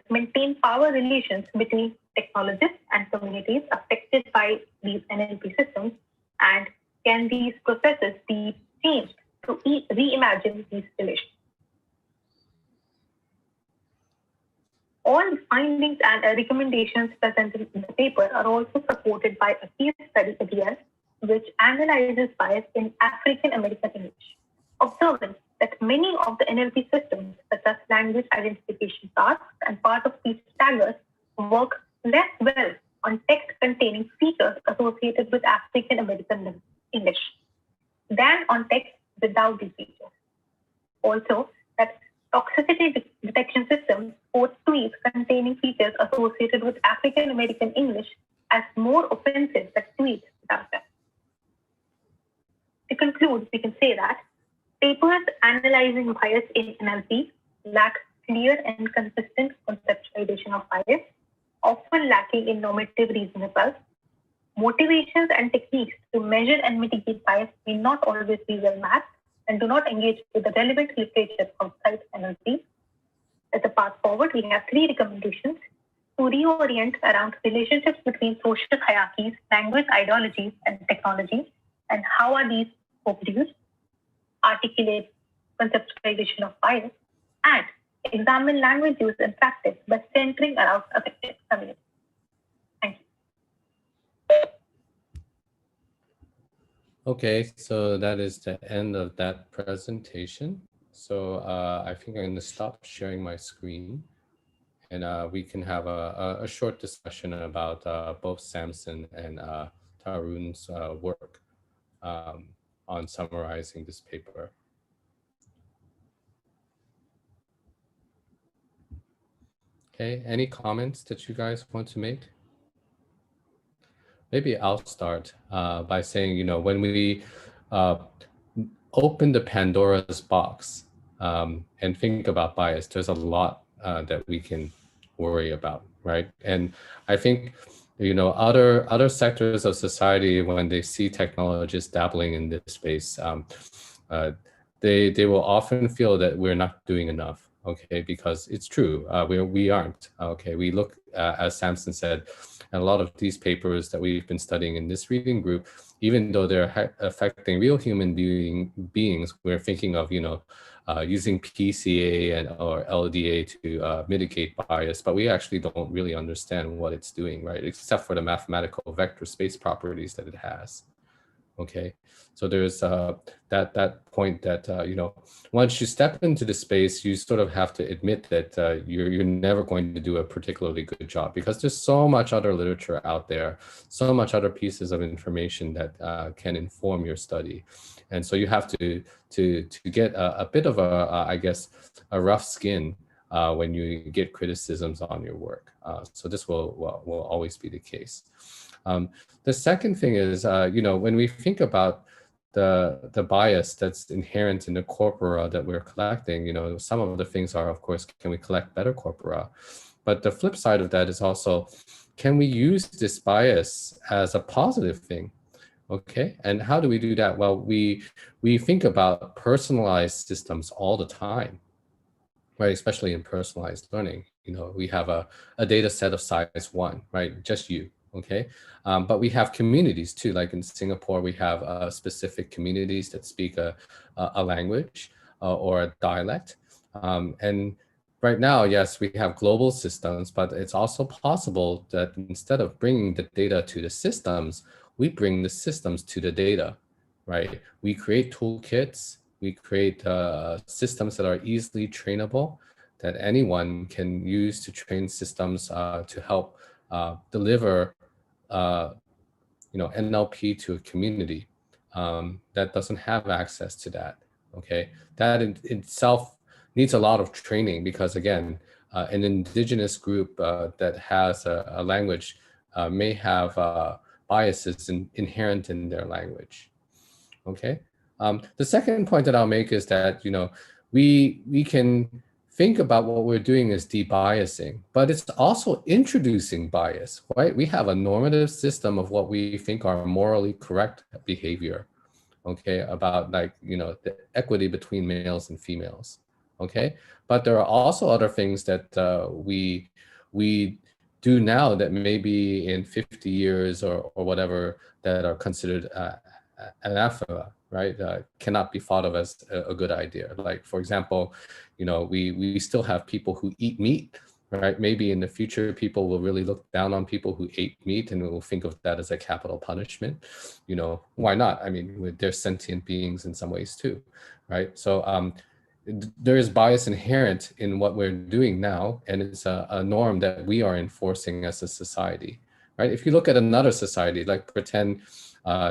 maintain power relations between technologists and communities affected by these NLP systems? And can these processes be changed to reimagine these relations? All findings and recommendations presented in the paper are also supported by a case study again, which analyzes bias in African American English, observing that many of the NLP systems, such as language identification tasks and part of speech taggers, work less well on text containing features associated with African American English than on text without these features. Also, that toxicity detection system reports tweets containing features associated with African American English as more offensive than tweets without them. To conclude, we can say that papers analyzing bias in NLP lack clear and consistent conceptualization of bias, often lacking in normative reasonables. Motivations and techniques to measure and mitigate bias may not always be well mapped and do not engage with the relevant literature outside NLP. As a path forward, we have 3 recommendations to reorient around relationships between social hierarchies, language ideologies, and technology, and how are these co-produced, articulate conceptualization of bias, and examine language use and practice by centering around affected communities. Thank you. Okay, so that is the end of that presentation. So I think I'm going to stop sharing my screen, and we can have a short discussion about both Samson and Tarun's work on summarizing this paper. Okay, any comments that you guys want to make? Maybe I'll start by saying, when we open the Pandora's box and think about bias, there's a lot that we can worry about, right? And I think, other sectors of society, when they see technologists dabbling in this space, they will often feel that we're not doing enough, okay? Because it's true, we aren't, okay? We look, as Samson said, at a lot of these papers that we've been studying in this reading group, even though they're affecting real human beings, we're thinking of, using PCA or LDA to mitigate bias, but we actually don't really understand what it's doing, right? Except for the mathematical vector space properties that it has. Okay, so there's that point that, once you step into the space, you sort of have to admit that you're never going to do a particularly good job, because there's so much other literature out there, so much other pieces of information that can inform your study. And so you have to get a bit of I guess, a rough skin when you get criticisms on your work. So this will always be the case. The second thing is, when we think about the bias that's inherent in the corpora that we're collecting, some of the things are, of course, can we collect better corpora? But the flip side of that is also, can we use this bias as a positive thing? Okay, and how do we do that? Well, we think about personalized systems all the time, right? Especially in personalized learning. We have a data set of size 1, right? Just you. Okay, but we have communities too, like in Singapore, we have specific communities that speak a language or a dialect. And right now, yes, we have global systems, but it's also possible that instead of bringing the data to the systems, we bring the systems to the data, right? We create toolkits, we create systems that are easily trainable, that anyone can use to train systems to help deliver NLP to a community that doesn't have access to that. Okay, that in itself needs a lot of training, because again, an indigenous group that has a language may have biases inherent in their language. Okay, the second point that I'll make is that we can think about what we're doing as debiasing, but it's also introducing bias, right? We have a normative system of what we think are morally correct behavior, okay, about the equity between males and females, okay? But there are also other things that we do now that maybe in 50 years or whatever that are considered anathema, right? Cannot be thought of as a good idea. Like, for example, we still have people who eat meat, right? Maybe in the future, people will really look down on people who ate meat and will think of that as a capital punishment. Why not? I mean, they're sentient beings in some ways too, right? So there is bias inherent in what we're doing now, and it's a norm that we are enforcing as a society, right? If you look at another society, like pretend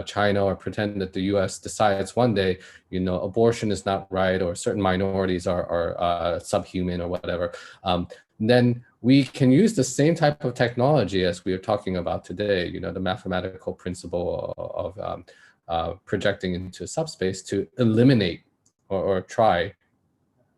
China, or pretend that the US decides one day, you know, abortion is not right, or certain minorities are subhuman or whatever, then we can use the same type of technology as we are talking about today, you know, the mathematical principle of projecting into subspace to eliminate or try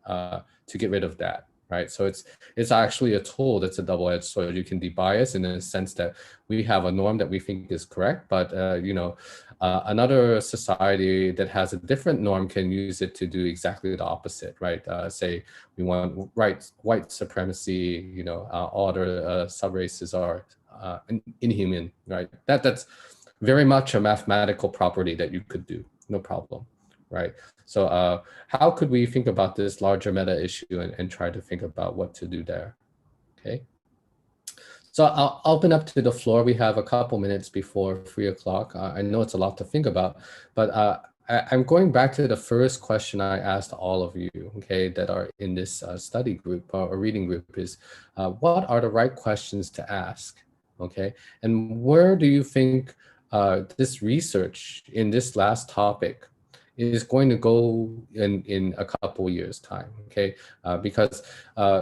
to get rid of that, right? So it's actually a tool that's a double-edged sword. You can debias in the sense that we have a norm that we think is correct, but you know, another society that has a different norm can use it to do exactly the opposite, right? Say we want white supremacy, you know, all other sub-races are inhuman, right? That's very much a mathematical property that you could do, no problem, right? So how could we think about this larger meta issue and try to think about what to do there, okay? So I'll open up to the floor. We have a couple minutes before 3 o'clock. I know it's a lot to think about, but I'm going back to the first question I asked all of you, okay, that are in this study group or reading group is, what are the right questions to ask, okay? And where do you think this research in this last topic is going to go in a couple years' time, okay? Because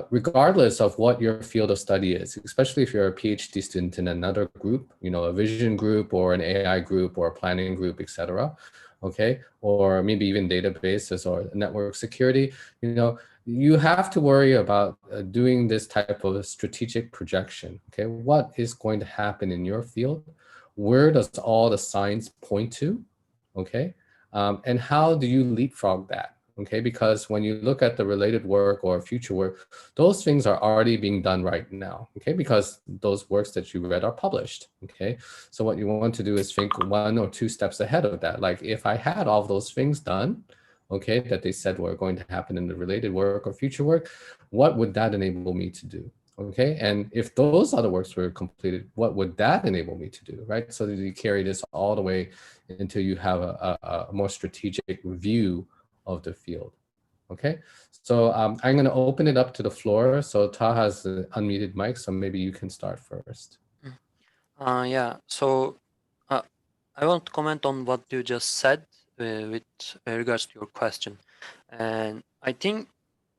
regardless of what your field of study is, especially if you're a PhD student in another group, you know, a vision group or an AI group or a planning group, etc., okay? Or maybe even databases or network security, you know, you have to worry about doing this type of strategic projection, okay? What is going to happen in your field? Where does all the signs point to, okay? And how do you leapfrog that? Okay, because when you look at the related work or future work, those things are already being done right now. Okay, because those works that you read are published. Okay, so what you want to do is think 1 or 2 steps ahead of that. Like if I had all those things done, okay, that they said were going to happen in the related work or future work, what would that enable me to do? Okay, and if those other works were completed, what would that enable me to do, right? So that you carry this all the way until you have a more strategic view of the field, okay? So I'm going to open it up to the floor. So Ta has the unmuted mic, so maybe you can start first. Yeah, so I want to comment on what you just said with regards to your question. And I think,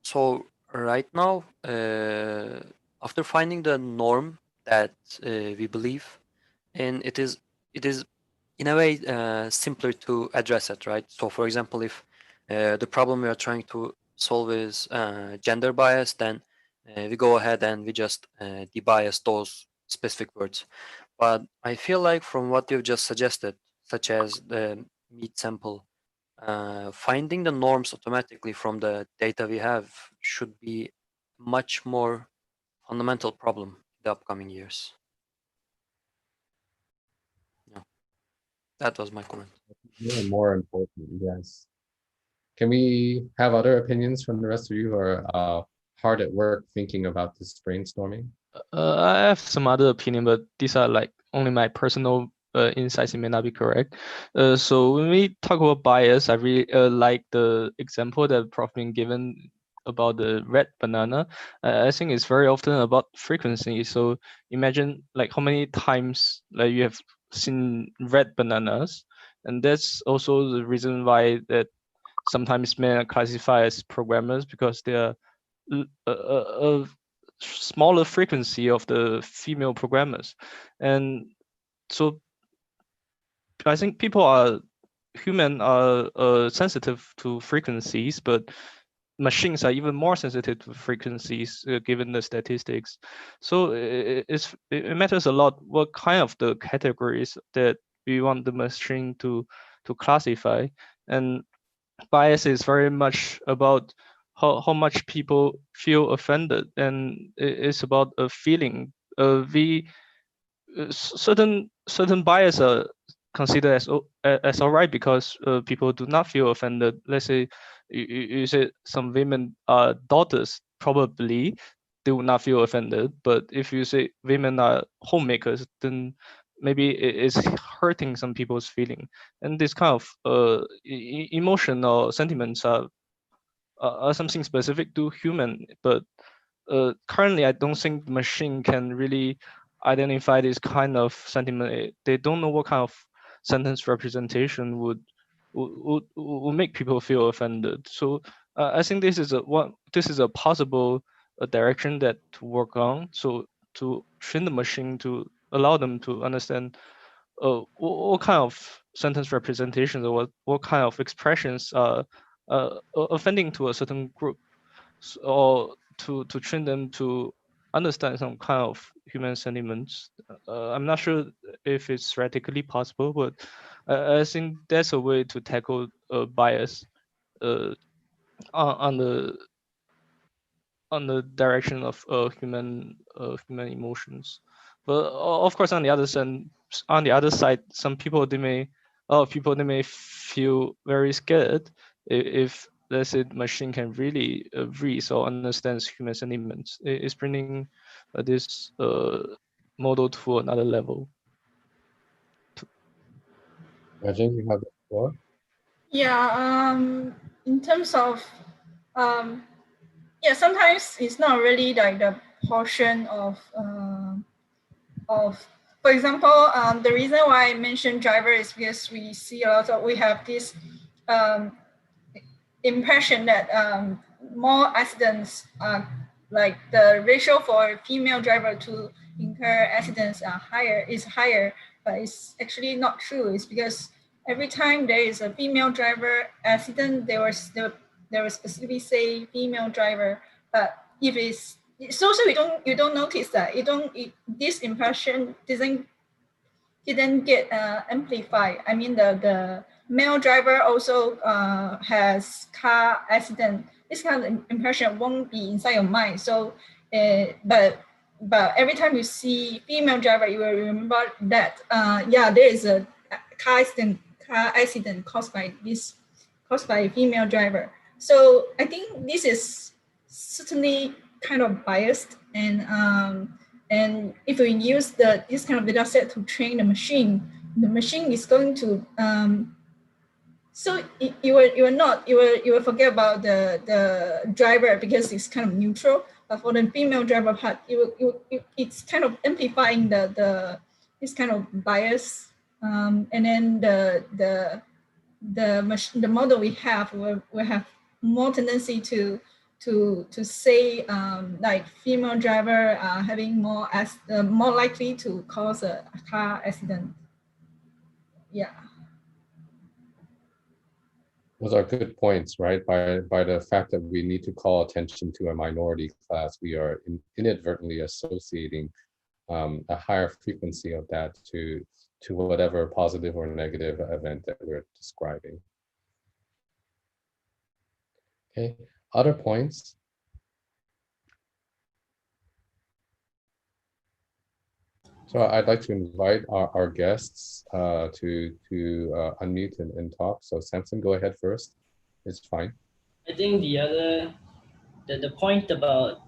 so right now, after finding the norm that we believe in, it is in a way simpler to address it, right? So for example, if the problem we are trying to solve is gender bias, then we go ahead and we just debias those specific words. But I feel like from what you've just suggested, such as the meat sample, finding the norms automatically from the data we have should be much more fundamental problem in the upcoming years. Yeah, that was my comment. More important, yes. Can we have other opinions from the rest of you who are hard at work thinking about this brainstorming? I have some other opinion, but these are like only my personal insights. It may not be correct. So when we talk about bias, I really like the example that Prof been given about the red banana. I think it's very often about frequency. So imagine like how many times like you have seen red bananas, and that's also the reason why that sometimes men are classified as programmers, because they are a smaller frequency of the female programmers. And so I think human are sensitive to frequencies, but machines are even more sensitive to frequencies given the statistics. So it matters a lot what kind of the categories that we want the machine to classify. And bias is very much about how much people feel offended, and it's about a feeling. Certain bias are considered as all right because people do not feel offended. Let's say you say some women are daughters, probably they will not feel offended. But if you say women are homemakers, then maybe it's hurting some people's feeling. And this kind of emotional sentiments are something specific to human, but currently I don't think the machine can really identify this kind of sentiment. They don't know what kind of sentence representation would make people feel offended. So I think this is a possible direction that to work on. So to train the machine to allow them to understand what kind of sentence representations or what kind of expressions are offending to a certain group, or to train them to understand some kind of human sentiments. I'm not sure if it's theoretically possible, but I think that's a way to tackle bias on the direction of human emotions. But of course, on the other side, some people they may feel very scared if let's say the machine can really read or understands human sentiments. It's bringing this model to another level. Rajan, you have the floor. Yeah, in terms of, yeah, sometimes it's not really like the portion of, for example, the reason why I mentioned driver is because we have this impression that more accidents like the ratio for female driver to incur accidents is higher, but it's actually not true. It's because every time there is a female driver accident, there will specifically say female driver. But if it's also you don't notice that this impression didn't get amplified. I mean, the male driver also has car accident. This kind of impression won't be inside your mind. So, but every time you see female driver, you will remember that yeah, there is a car accident caused by a female driver. So I think this is certainly kind of biased, and if we use this kind of data set to train the machine is going to so you will forget about the driver because it's kind of neutral. But for the female driver part, it's kind of amplifying this kind of bias, and then the model we have will have more tendency to say like female driver having more likely to cause a car accident. Yeah. Those are good points, right? By the fact that we need to call attention to a minority class, we are inadvertently associating a higher frequency of that to whatever positive or negative event that we're describing. Okay, other points? So I'd like to invite our guests to unmute and talk. So Samson, go ahead first. It's fine. I think the point about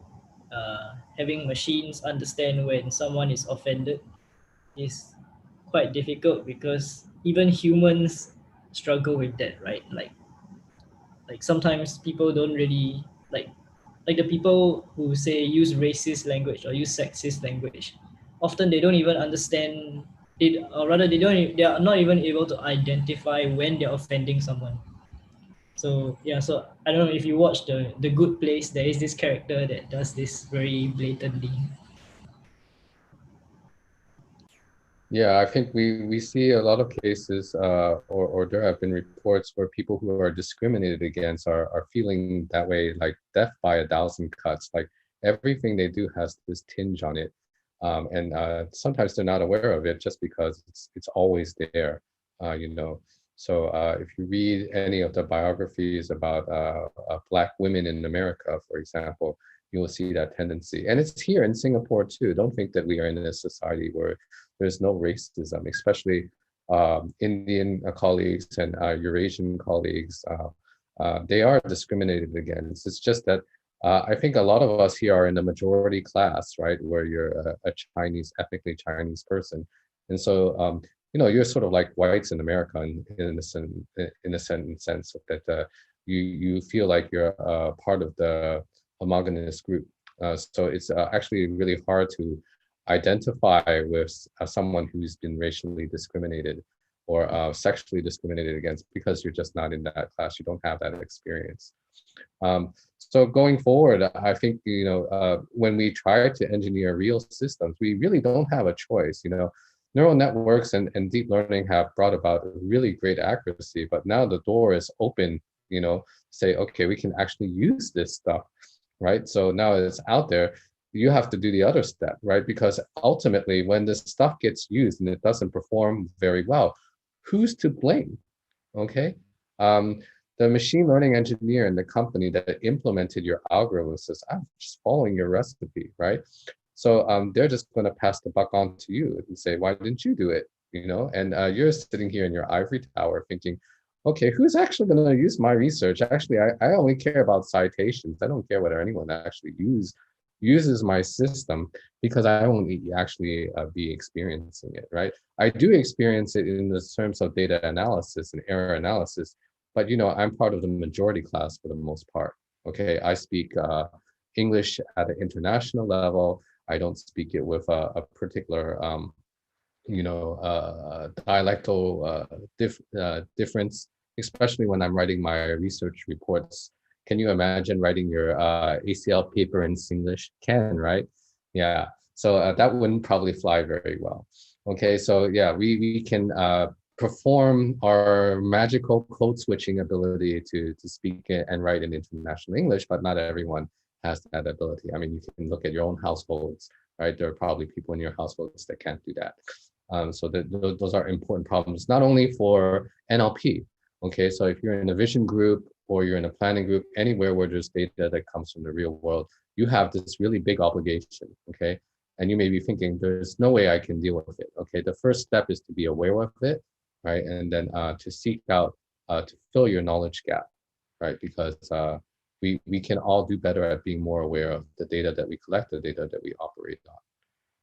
having machines understand when someone is offended is quite difficult because even humans struggle with that, right? Like sometimes people don't really like the people who say use racist language or use sexist language. Often they don't even understand it, or rather they are not even able to identify when they're offending someone. So yeah, so I don't know if you watch the Good Place, there is this character that does this very blatantly. Yeah, I think we see a lot of cases, or there have been reports where people who are discriminated against are feeling that way, like death by a thousand cuts. Like everything they do has this tinge on it, and sometimes they're not aware of it just because it's always there, you know. So if you read any of the biographies about Black women in America, for example, you will see that tendency. And it's here in Singapore too. Don't think that we are in a society where there's no racism, especially Indian colleagues and Eurasian colleagues. They are discriminated against. It's just that I think a lot of us here are in the majority class, right, where you're a Chinese, ethnically Chinese person. And so, you know, you're sort of like whites in America in a certain sense that you feel like you're part of the homogeneous group. So it's actually really hard to identify with someone who's been racially discriminated or sexually discriminated against, because you're just not in that class. You don't have that experience. So going forward, I think, when we try to engineer real systems, we really don't have a choice. Neural networks and deep learning have brought about really great accuracy, but now the door is open, say, okay, we can actually use this stuff, right? So now it's out there. You have to do the other step, right? Because ultimately, when this stuff gets used and it doesn't perform very well, who's to blame? Okay. The machine learning engineer in the company that implemented your algorithm says, I'm just following your recipe, right? So they're just going to pass the buck on to you and say, why didn't you do it? And you're sitting here in your ivory tower thinking, okay, who's actually going to use my research? Actually, I only care about citations. I don't care whether anyone actually uses my system, because I won't actually be experiencing it, right? I do experience it in the terms of data analysis and error analysis, but I'm part of the majority class for the most part. Okay, I speak English at an international level. I don't speak it with a particular, dialectal difference, especially when I'm writing my research reports. Can you imagine writing your ACL paper in Singlish? Can, right? Yeah, so that wouldn't probably fly very well. Okay, so yeah, we can perform our magical code switching ability to speak and write in international English, but not everyone has that ability. I mean, you can look at your own households, right? There are probably people in your households that can't do that. So those are important problems, not only for NLP. Okay, so if you're in a vision group or you're in a planning group, anywhere where there's data that comes from the real world, you have this really big obligation, okay? And you may be thinking, there's no way I can deal with it, okay? The first step is to be aware of it, right? And then to seek out, to fill your knowledge gap, right? Because we can all do better at being more aware of the data that we collect, the data that we operate on,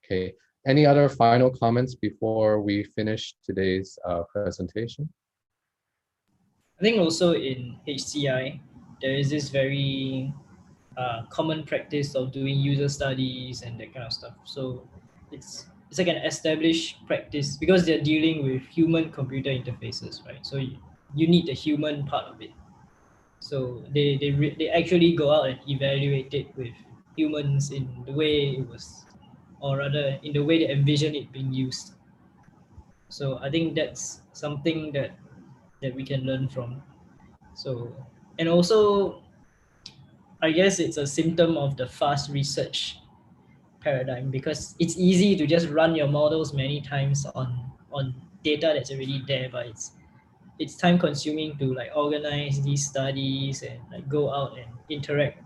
okay? Any other final comments before we finish today's presentation? I think also in HCI, there is this very common practice of doing user studies and that kind of stuff. So it's like an established practice because they're dealing with human-computer interfaces, right? So you need the human part of it. So they actually go out and evaluate it with humans in the way it was, or rather in the way they envision it being used. So I think that's something that we can learn from. So, and also, I guess it's a symptom of the fast research paradigm because it's easy to just run your models many times on data that's already there, but it's time consuming to like organize these studies and like go out and interact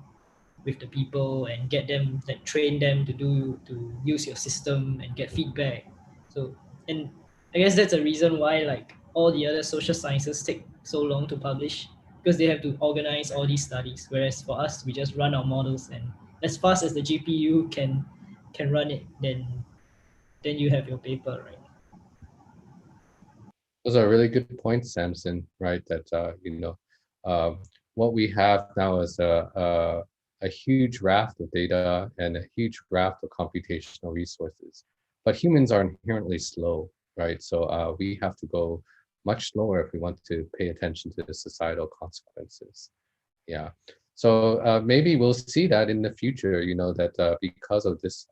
with the people and get them, like train them to use your system and get feedback. So, and I guess that's a reason why like all the other social sciences take so long to publish, because they have to organize all these studies, whereas for us we just run our models, and as fast as the GPU can run it, then you have your paper, right? Those are really good points, Samson, right? That what we have now is a huge raft of data and a huge raft of computational resources. But humans are inherently slow, right? So we have to go much slower if we want to pay attention to the societal consequences. Yeah. So maybe we'll see that in the future, that because of this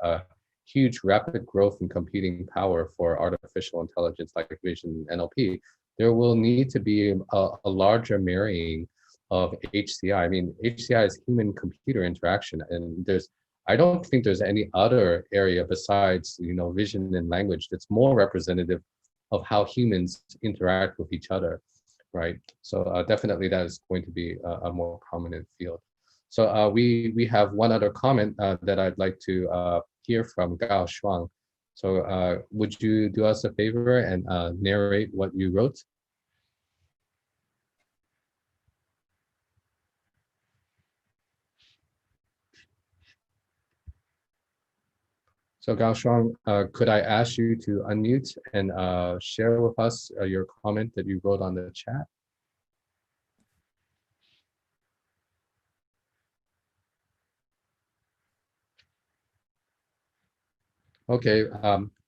huge rapid growth in computing power for artificial intelligence like vision and NLP, there will need to be a larger marrying of HCI. I mean, HCI is human computer interaction, and I don't think there's any other area besides vision and language that's more representative of how humans interact with each other, right? So definitely that is going to be a more prominent field. So we have one other comment that I'd like to hear from Gao Shuang. So would you do us a favor and narrate what you wrote? So Gao Shuang, could I ask you to unmute and share with us your comment that you wrote on the chat? Okay,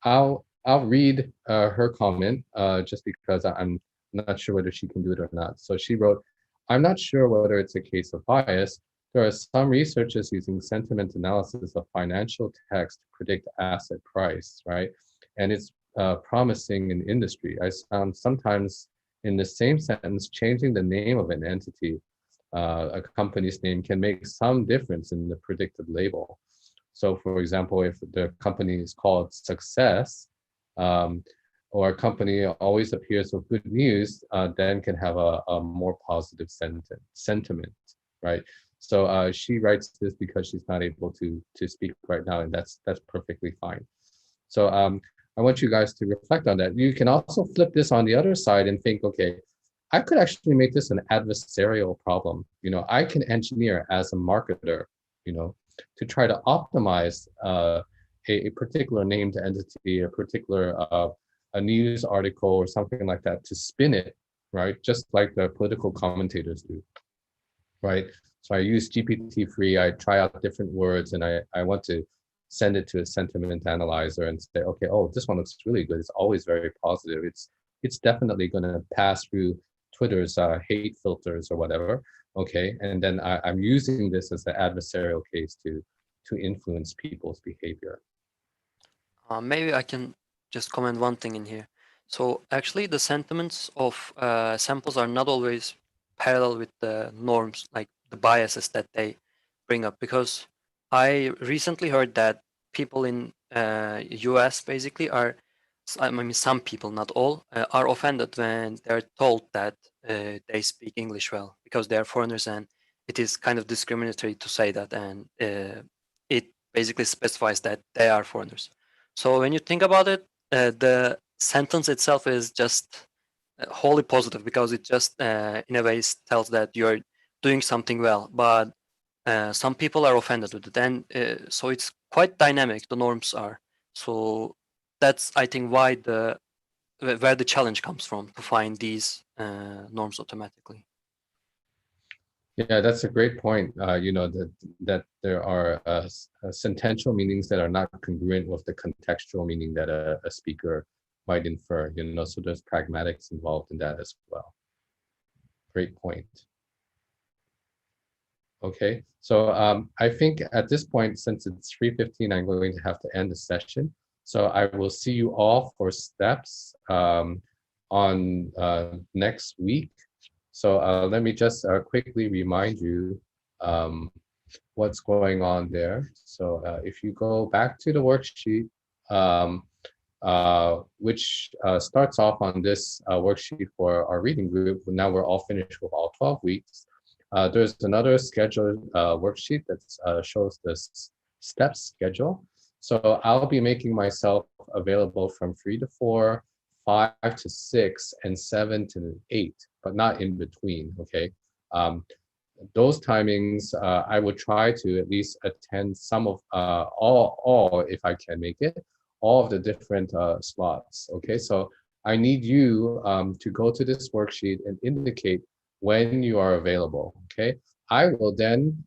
I'll read her comment just because I'm not sure whether she can do it or not. So she wrote, I'm not sure whether it's a case of bias. There are some researchers using sentiment analysis of financial text to predict asset price, right? And it's promising in industry. I found sometimes in the same sentence, changing the name of an entity, a company's name, can make some difference in the predicted label. So for example, if the company is called Success, or a company always appears with good news, then can have a more positive sentiment, right? So she writes this because she's not able to speak right now, and that's perfectly fine. So I want you guys to reflect on that. You can also flip this on the other side and think, okay, I could actually make this an adversarial problem. You know, I can engineer as a marketer, you know, to try to optimize a particular named entity, a particular a news article or something like that, to spin it, right? Just like the political commentators do, right? So I use GPT-3, I try out different words, and I want to send it to a sentiment analyzer and say, okay, oh, this one looks really good. It's always very positive. It's definitely going to pass through Twitter's hate filters or whatever. Okay, and then I'm using this as an adversarial case to influence people's behavior. Maybe I can just comment one thing in here. So actually the sentiments of samples are not always parallel with the norms, like the biases that they bring up, because I recently heard that people in US basically are, I mean some people, not all, are offended when they're told that they speak English well because they are foreigners, and it is kind of discriminatory to say that, and it basically specifies that they are foreigners. So when you think about it, the sentence itself is just wholly positive because it just in a way tells that you're doing something well, but some people are offended with it, and so it's quite dynamic, the norms are. So that's, I think, why where the challenge comes from, to find these norms automatically. Yeah, that's a great point. You know, that there are sentential meanings that are not congruent with the contextual meaning that a speaker might infer, you know, so there's pragmatics involved in that as well. Great point. Okay, so I think at this point, since it's 3:15, I'm going to have to end the session. So I will see you all for steps on next week. So let me just quickly remind you what's going on there. So if you go back to the worksheet, which starts off on this worksheet for our reading group, now we're all finished with all 12 weeks. There's another scheduled worksheet that shows the step schedule. So I'll be making myself available from 3 to 4, 5 to 6, and 7 to 8, but not in between, okay? Those timings, I would try to at least attend some of, all, if I can make it, all of the different slots, okay? So I need you to go to this worksheet and indicate when you are available, okay? I will then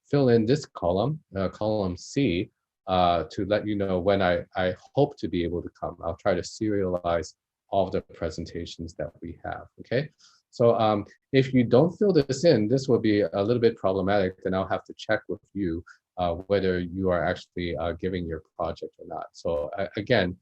fill in this column, column C, to let you know when I hope to be able to come. I'll try to serialize all of the presentations that we have, okay? So if you don't fill this in, this will be a little bit problematic, then I'll have to check with you whether you are actually giving your project or not. So again,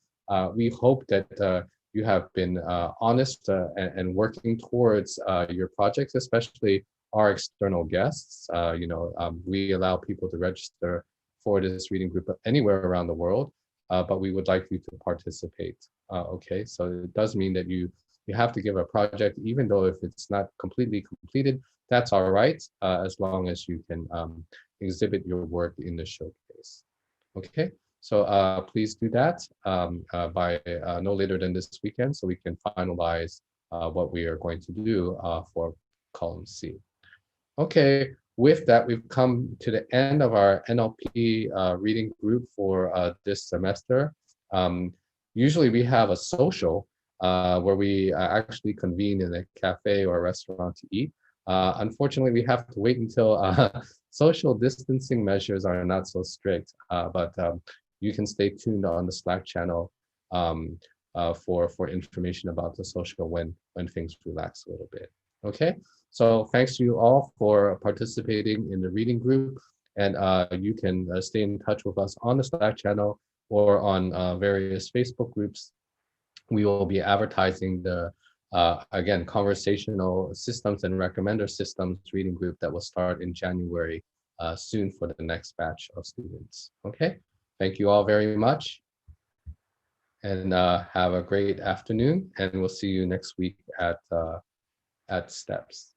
we hope that you have been honest and working towards your projects, especially our external guests. You know, we allow people to register for this reading group anywhere around the world, but we would like you to participate. Okay, so it does mean that you have to give a project, even though if it's not completely completed, that's all right, as long as you can exhibit your work in the showcase. Okay, so please do that by no later than this weekend, so we can finalize what we are going to do for column C. Okay, with that, we've come to the end of our NLP reading group for this semester. Usually we have a social where we actually convene in a cafe or a restaurant to eat. Unfortunately, we have to wait until social distancing measures are not so strict, but you can stay tuned on the Slack channel for information about the social when things relax a little bit. Okay, so thanks to you all for participating in the reading group, and you can stay in touch with us on the Slack channel or on various Facebook groups. We will be advertising the again, conversational systems and recommender systems reading group that will start in January soon for the next batch of students. Okay, thank you all very much, and have a great afternoon, and we'll see you next week at STEPS.